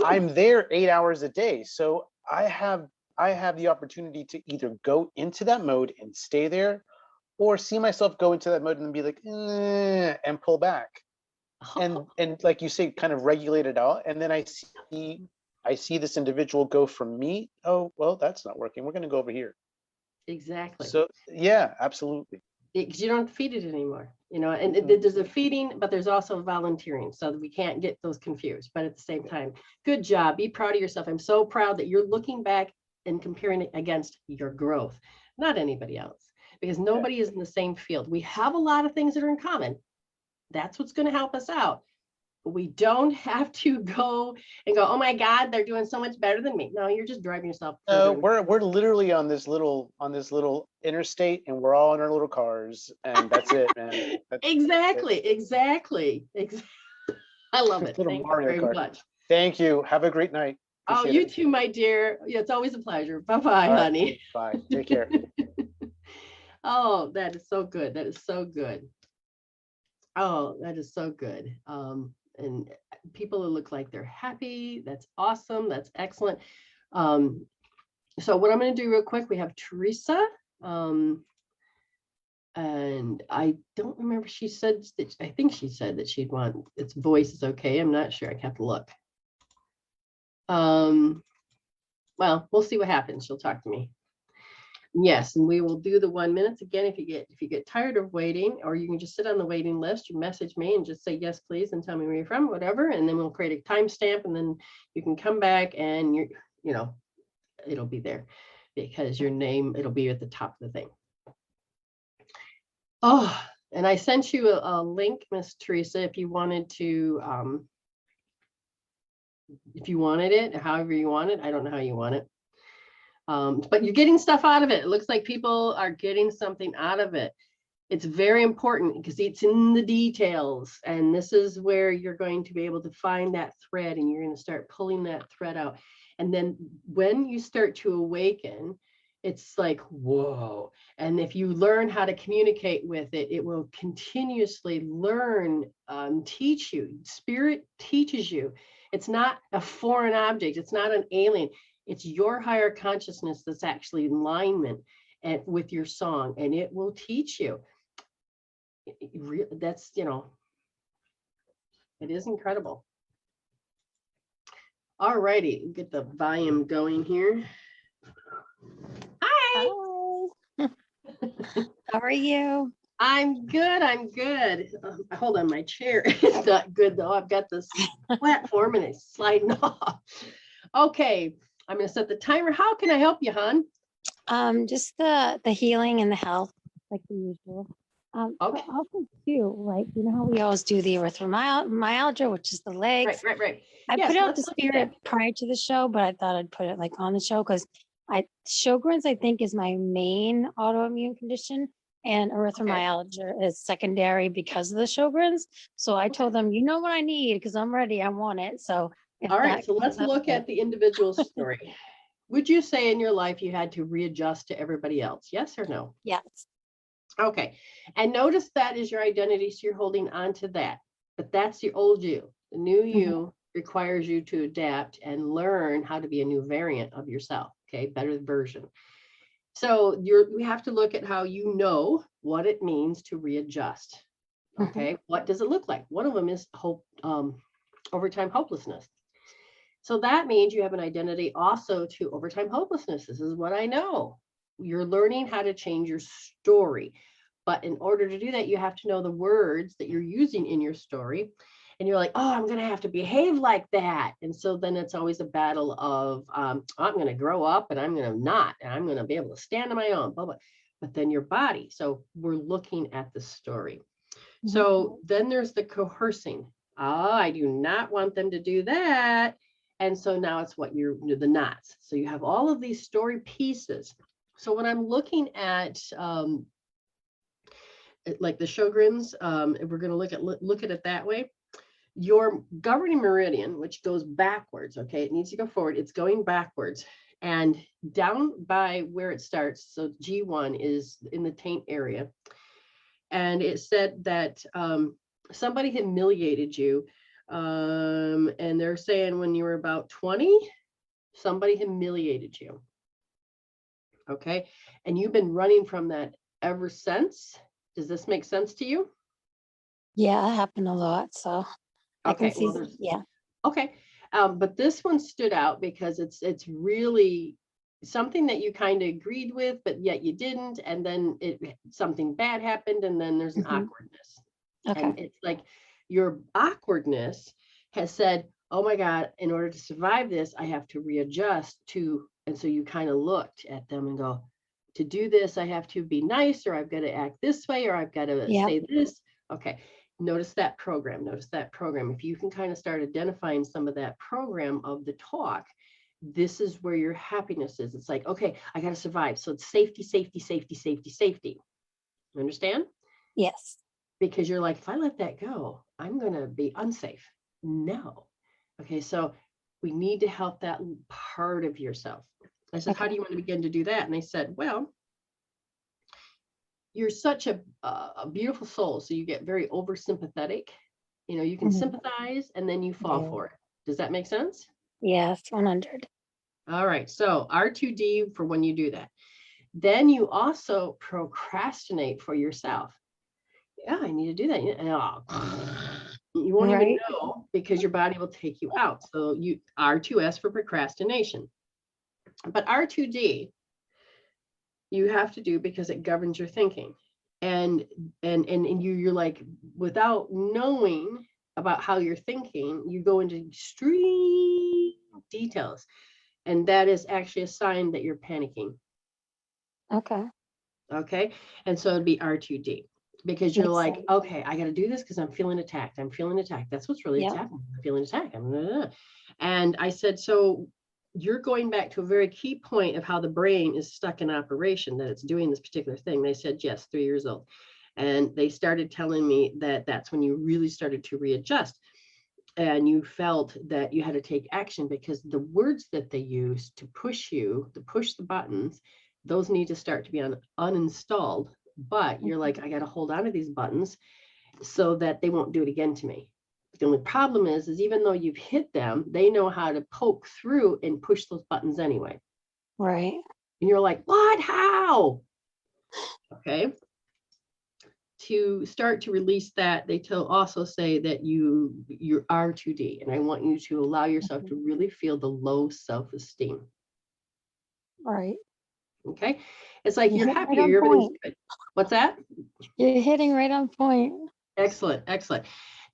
I'm there 8 hours a day. So I have the opportunity to either go into that mode and stay there, or see myself go into that mode and be like, and pull back. And like you say, kind of regulate it out. And then I see this individual go from me, oh, well, that's not working. We're going to go over here. Exactly. So yeah, absolutely. Because you don't have to feed it anymore, you know, and there's a feeding, but there's also volunteering, so that we can't get those confused. But at the same time, good job. Be proud of yourself. I'm so proud that you're looking back and comparing it against your growth, not anybody else, because nobody is in the same field. We have a lot of things that are in common. That's what's going to help us out. But we don't have to go, oh my God, they're doing so much better than me. No, you're just driving yourself. We're literally on this little interstate, and we're all in our little cars, and that's it, man. Exactly. I love it. Thank you very much. Thank you. Have a great night. Appreciate you too, my dear. Yeah, it's always a pleasure. Bye-bye, honey. Bye. Take care. Oh, that is so good. That is so good. Oh, that is so good. And people who look like they're happy. That's awesome. That's excellent. So what I'm going to do real quick, we have Teresa. And I don't remember, she said that, I think she said that she'd want its voice is okay. I'm not sure. I have to look. Well, we'll see what happens. She'll talk to me. Yes, and we will do the 1 minute again. If you get tired of waiting, or you can just sit on the waiting list, you message me and just say yes, please, and tell me where you're from, whatever, and then we'll create a timestamp, and then you can come back and it'll be there because your name, it'll be at the top of the thing. Oh, and I sent you a link, Miss Teresa, if you wanted to, if you wanted it, however you want it. I don't know how you want it. But you're getting stuff out of it. It looks like people are getting something out of it. It's very important because it's in the details. And this is where you're going to be able to find that thread, and you're going to start pulling that thread out. And then when you start to awaken, it's like, whoa. And if you learn how to communicate with it, it will continuously learn, teach you. Spirit teaches you. It's not a foreign object. It's not an alien. It's your higher consciousness that's actually in alignment with your song, and it will teach you. That's, it is incredible. All righty, get the volume going here. Hi. How are you? I'm good. Hold on, my chair is not good though. I've got this platform and it's sliding off. Okay. I'm going to set the timer. How can I help you, hon? Just the healing and the health, like the usual. Okay. But also too, like, how we always do the erythromyalgia, which is the legs. Right. I put out the spirit prior to the show, but I thought I'd put it like on the show because Sjogren's, I think, is my main autoimmune condition, and erythromyalgia is secondary because of the Sjogren's. So I told them, you know what I need because I'm ready. I want it. So. All right, so let's look at the individual story. Would you say in your life you had to readjust to everybody else? Yes or no? Yes. Okay. And notice that is your identity. So you're holding on to that. But that's the old you. The new you requires you to adapt and learn how to be a new variant of yourself. Okay. Better version. So we have to look at how you know what it means to readjust. Okay. What does it look like? One of them is hope, overtime hopelessness. So that means you have an identity also to overtime hopelessness. This is what I know. You're learning how to change your story. But in order to do that, you have to know the words that you're using in your story. And you're like, oh, I'm going to have to behave like that. And so then it's always a battle of, I'm going to grow up and I'm going to not, and I'm going to be able to stand on my own, blah, blah. But then your body. So we're looking at the story. So then there's the coercing. Oh, I do not want them to do that. And so now it's what you're the knots. So you have all of these story pieces. So when I'm looking at like the Sjogren's, if we're going to look at it that way, your governing meridian, which goes backwards, okay, it needs to go forward. It's going backwards. And down by where it starts, so G1 is in the taint area. And it said that somebody humiliated you. And they're saying when you were about 20, somebody humiliated you. Okay. And you've been running from that ever since. Does this make sense to you? Yeah, it happened a lot. So I can Okay. see, Well, yeah. okay. But this one stood out because it's really something that you kind of agreed with, but yet you didn't. And then something bad happened, and then there's an awkwardness. Okay. And it's like your awkwardness has said, oh my God, in order to survive this, I have to readjust to, and so you kind of looked at them and go, to do this, I have to be nice, or I've got to act this way, or I've got to say this. Okay. Notice that program. Notice that program. If you can kind of start identifying some of that program of the talk, this is where your happiness is. It's like, okay, I got to survive. So it's safety, safety, safety, safety, safety. You understand? Yes. Because you're like, if I let that go, I'm going to be unsafe. No. Okay. So we need to help that part of yourself. I said, how do you want to begin to do that? And they said, well, you're such a beautiful soul. So you get very oversympathetic. You know, you can sympathize and then you fall for it. Does that make sense? Yes, 100. All right. So R2D for when you do that. Then you also procrastinate for yourself. Yeah, I need to do that. You won't even know because your body will take you out. So you R2S for procrastination. But R2D, you have to do because it governs your thinking. And you're like, without knowing about how you're thinking, you go into extreme details. And that is actually a sign that you're panicking. Okay. Okay. And so it'd be R2D because you're like, okay, I got to do this because I'm feeling attacked. I'm feeling attacked. That's what's really happening. I'm feeling attacked. And I said, so you're going back to a very key point of how the brain is stuck in operation, that it's doing this particular thing. They said, yes, 3 years old. And they started telling me that that's when you really started to readjust. And you felt that you had to take action because the words that they use to push you, to push the buttons, those need to start to be uninstalled. But you're like, I got to hold on to these buttons so that they won't do it again to me. The only problem is even though you've hit them, they know how to poke through and push those buttons anyway. Right. And you're like, what? How? Okay. To start to release that, they also say that you're R2D, and I want you to allow yourself to really feel the low self-esteem. Right. Okay. It's like you're happy. Right, Everything's good. What's that? You're hitting right on point. Excellent. Excellent.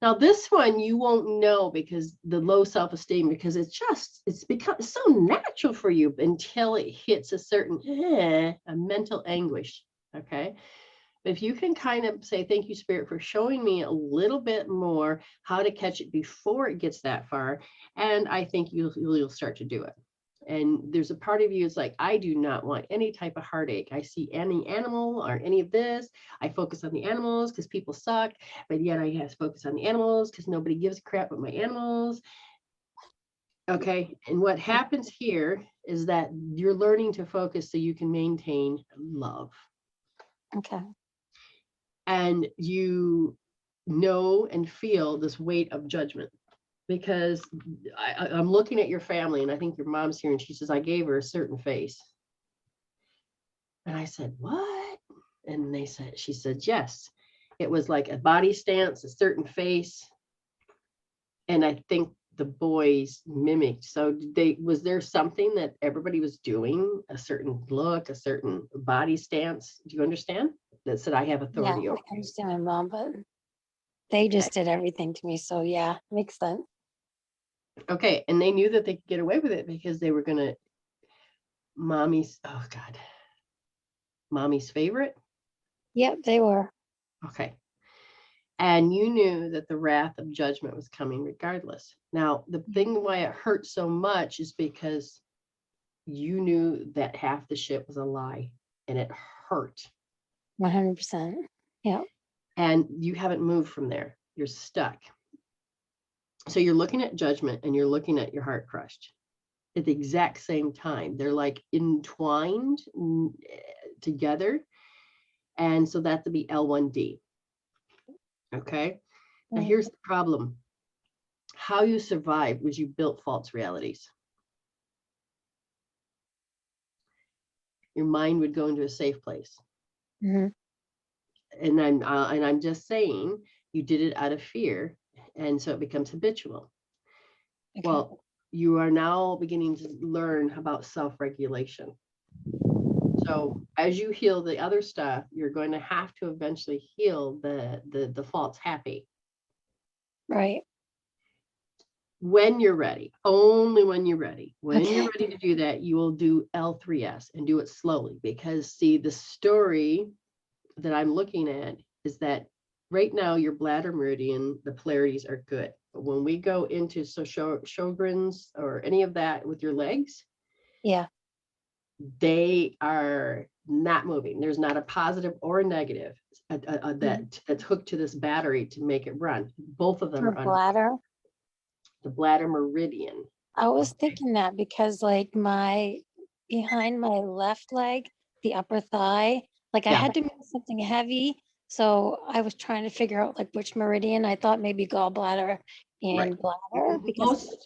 Now this one you won't know because the low self-esteem, because it's become so natural for you until it hits a certain a mental anguish. Okay. If you can kind of say, thank you, Spirit, for showing me a little bit more how to catch it before it gets that far. And I think you'll start to do it. And there's a part of you is like, I do not want any type of heartache. I see any animal or any of this. I focus on the animals because people suck, but yet I have to focus on the animals because nobody gives a crap about my animals. Okay. And what happens here is that you're learning to focus so you can maintain love. Okay. and you know and feel this weight of judgment. Because I'm looking at your family, and I think your mom's here, and she says, I gave her a certain face. And I said, what? And she said, yes. It was like a body stance, a certain face. And I think the boys mimicked. So was there something that everybody was doing, a certain look, a certain body stance? Do you understand? That said, I have Yeah, authority I over. understand my mom, but they just did everything to me. So yeah, makes sense. Okay, and they knew that they could get away with it because they were gonna mommy's, oh God, mommy's favorite. Yep, they were. Okay. And you knew that the wrath of judgment was coming regardless. Now, the thing why it hurt so much is because you knew that half the shit was a lie, and it hurt. 100%. Yeah. And you haven't moved from there. You're stuck. So you're looking at judgment and you're looking at your heart crushed at the exact same time. They're like entwined together. And so that to be L1D. Okay. Now here's the problem. How you survived was you built false realities. Your mind would go into a safe place. Mhm. And I'm just saying you did it out of fear. And so it becomes habitual. Okay. Well, you are now beginning to learn about self-regulation. So as you heal the other stuff, you're going to have to eventually heal the false happy. Right. When you're ready, only when you're ready. When Okay. you're ready to do that, you will do L3S and do it slowly, because see, the story that I'm looking at is that right now your bladder meridian, the polarities are good. But when we go into Sjogren's or any of that with your legs, Yeah. they are not moving. There's not a positive or a negative that's hooked to this battery to make it run. Both of them For are under bladder. the bladder meridian. I was thinking that because like behind my left leg, the upper thigh, like I Yeah. had to move something heavy. So I was trying to figure out like which meridian. I thought maybe gallbladder and bladder because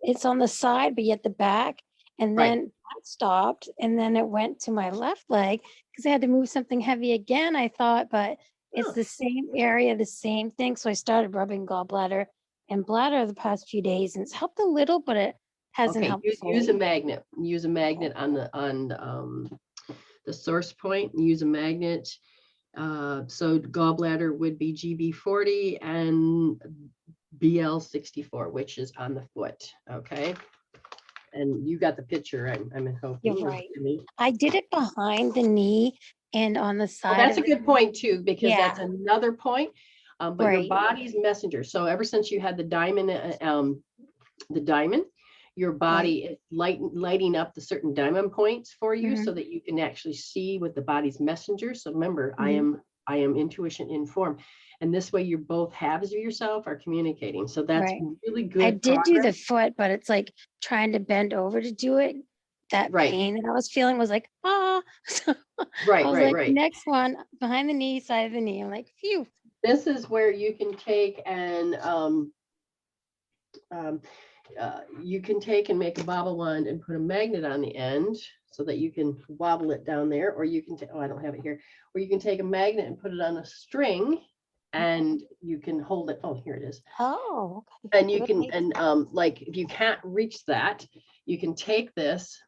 it's on the side, but yet the back. And Right. then that stopped. And then it went to my left leg because I had to move something heavy again, I thought, but it's Oh. the same area, the same thing. So I started rubbing gallbladder and bladder the past few days, and it's helped a little, but it hasn't Okay, helped use a fully. magnet. Use a magnet on the source point. Use a magnet. So gallbladder would be GB40 and BL64, which is on the foot. Okay, and you got the picture. I'm hoping. You're right. I did it behind the knee and on the Well, side. that's a of good point too, because Yeah. that's another point. But your Right. body's messenger. So ever since you had the diamond, your body is lighting up the certain diamond points for you, Mhm. so that you can actually see with the body's messenger. So remember, Mhm. I am intuition in form, and this way you both halves of yourself are communicating. So that's Right. really good. I did do the progress. foot, but it's like trying to bend over to do it. That Right. pain that I was feeling was like, ah. So Right, I was right, like, right. next one behind the knee, side of the knee. I'm like, phew. This is where you can take and you can take and make a bobble wand and put a magnet on the end so that you can wobble it down there, or you can take, oh, I don't have it here, or you can take a magnet and put it on a string and you can hold it. Oh, here it is. Oh, okay. And you can, and like if you can't reach that, you can take this,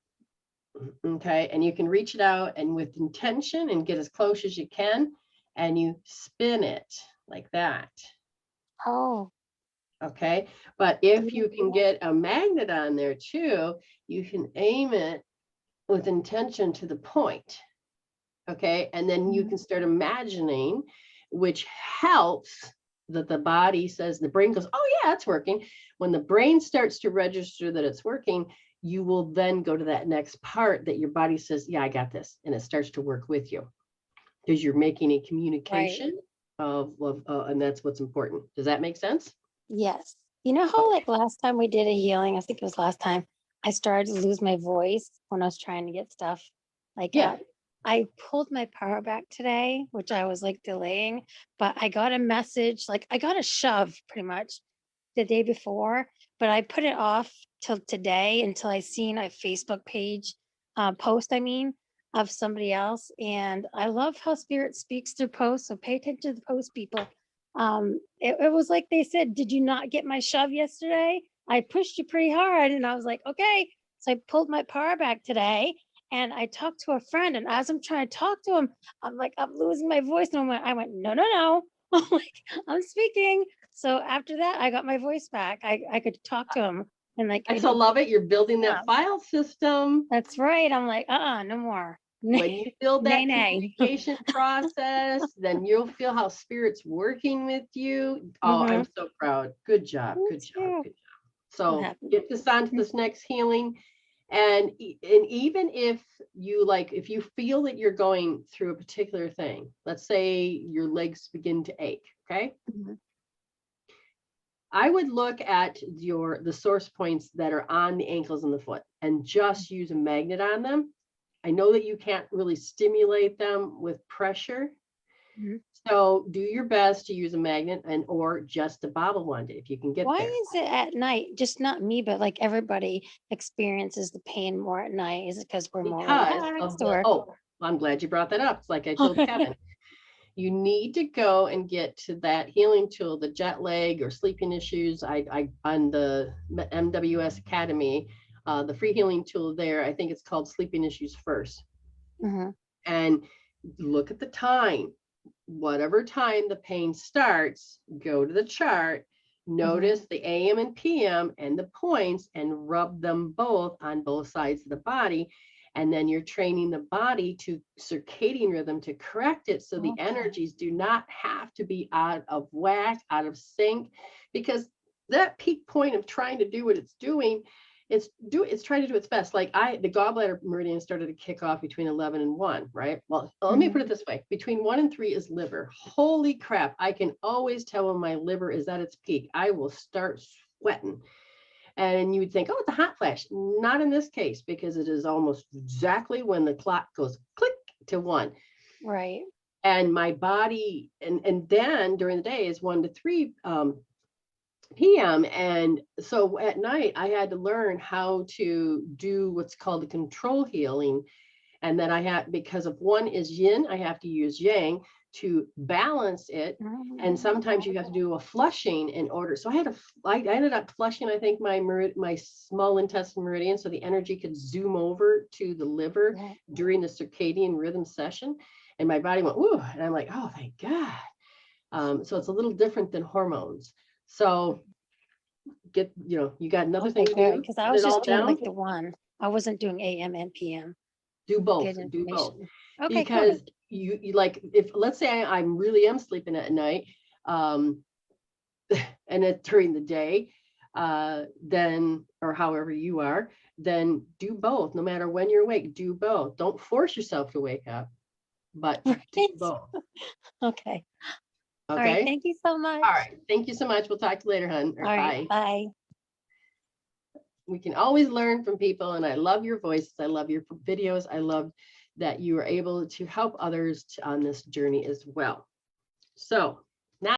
okay, and you can reach it out and with intention and get as close as you can, and you spin it like that. Oh, Okay, but if you can get a magnet on there too, you can aim it with intention to the point. Okay, and then you can start imagining, which helps that the body says, the brain goes, oh yeah, it's working. When the brain starts to register that it's working, you will then go to that next part that your body says, yeah, I got this, and it starts to work with you because you're making a communication of and that's what's important. Does that make sense? yes. You know how like last time we did a healing, I think it was last time, I started to lose my voice when I was trying to get stuff. Like Yeah. I pulled my power back today, which I was like delaying, but I got a message, like I got a shove pretty much the day before, but I put it off till today until I seen a Facebook page post, I mean, of somebody else. And I love how Spirit speaks through posts. So pay attention to the post, people. It was like they said, did you not get my shove yesterday? I pushed you pretty hard. And I was like, okay. So I pulled my power back today and I talked to a friend. And as I'm trying to talk to him, I'm like, I'm losing my voice. And I went, no, no, no. I'm like, I'm speaking. So after that, I got my voice back. I could talk to him and like, I so love it. You're building that file system. That's right. I'm like, no more. When you build that Nay, nay. communication process, then you'll feel how Spirit's working with you. Oh, I'm so proud. Good job. Good job. Good job. So get this on to this next healing. And even if you if you feel that you're going through a particular thing, let's say your legs begin to ache, okay? I would look at the source points that are on the ankles and the foot and just use a magnet on them. I know that you can't really stimulate them with pressure. So do your best to use a magnet or just a bobble wand if you can get Why there. is it at night? Just not me, but like everybody experiences the pain more at night. Is it because we're more relaxed or? Oh, I'm glad you brought that up. It's like I told Kevin. You need to go and get to that healing tool, the jet lag or sleeping issues. I on the MWS Academy, the free healing tool there, I think it's called Sleeping Issues First. And look at the time. Whatever time the pain starts, go to the chart, notice the AM and PM and the points and rub them both on both sides of the body. And then you're training the body to circadian rhythm to correct it. So the energies do not have to be out of whack, out of sync, because that peak point of trying to do what it's doing, it's trying to do its best. Like the gallbladder meridian started to kick off between 11 and 1, right? Well, let me put it this way. Between 1 and 3 is liver. Holy crap. I can always tell when my liver is at its peak. I will start sweating. And you would think, oh, it's a hot flash. Not in this case, because it is almost exactly when the clock goes click to 1. Right. And my body, and then during the day is 1 to 3 p.m. And so at night, I had to learn how to do what's called the control healing. And then I had, because of 1 is yin, I have to use yang to balance it. And sometimes you have to do a flushing in order. So I ended up flushing, I think, my small intestine meridian so the energy could zoom over to the liver during the circadian rhythm session. And my body went, ooh, and I'm like, oh, thank God. So it's a little different than hormones. So you got another thing to do. Because I was just doing like the 1. I wasn't doing AM and PM. Do both. Do both. Okay, because you like, if let's say I really am sleeping at night, and it's during the day, then, or however you are, then do both. No matter when you're awake, do both. Don't force yourself to wake up, but do both. Okay. All right. Thank you so much. All right. Thank you so much. We'll talk to you later, hon. All right. Bye. We can always learn from people, and I love your voices. I love your videos. I love that you are able to help others on this journey as well. So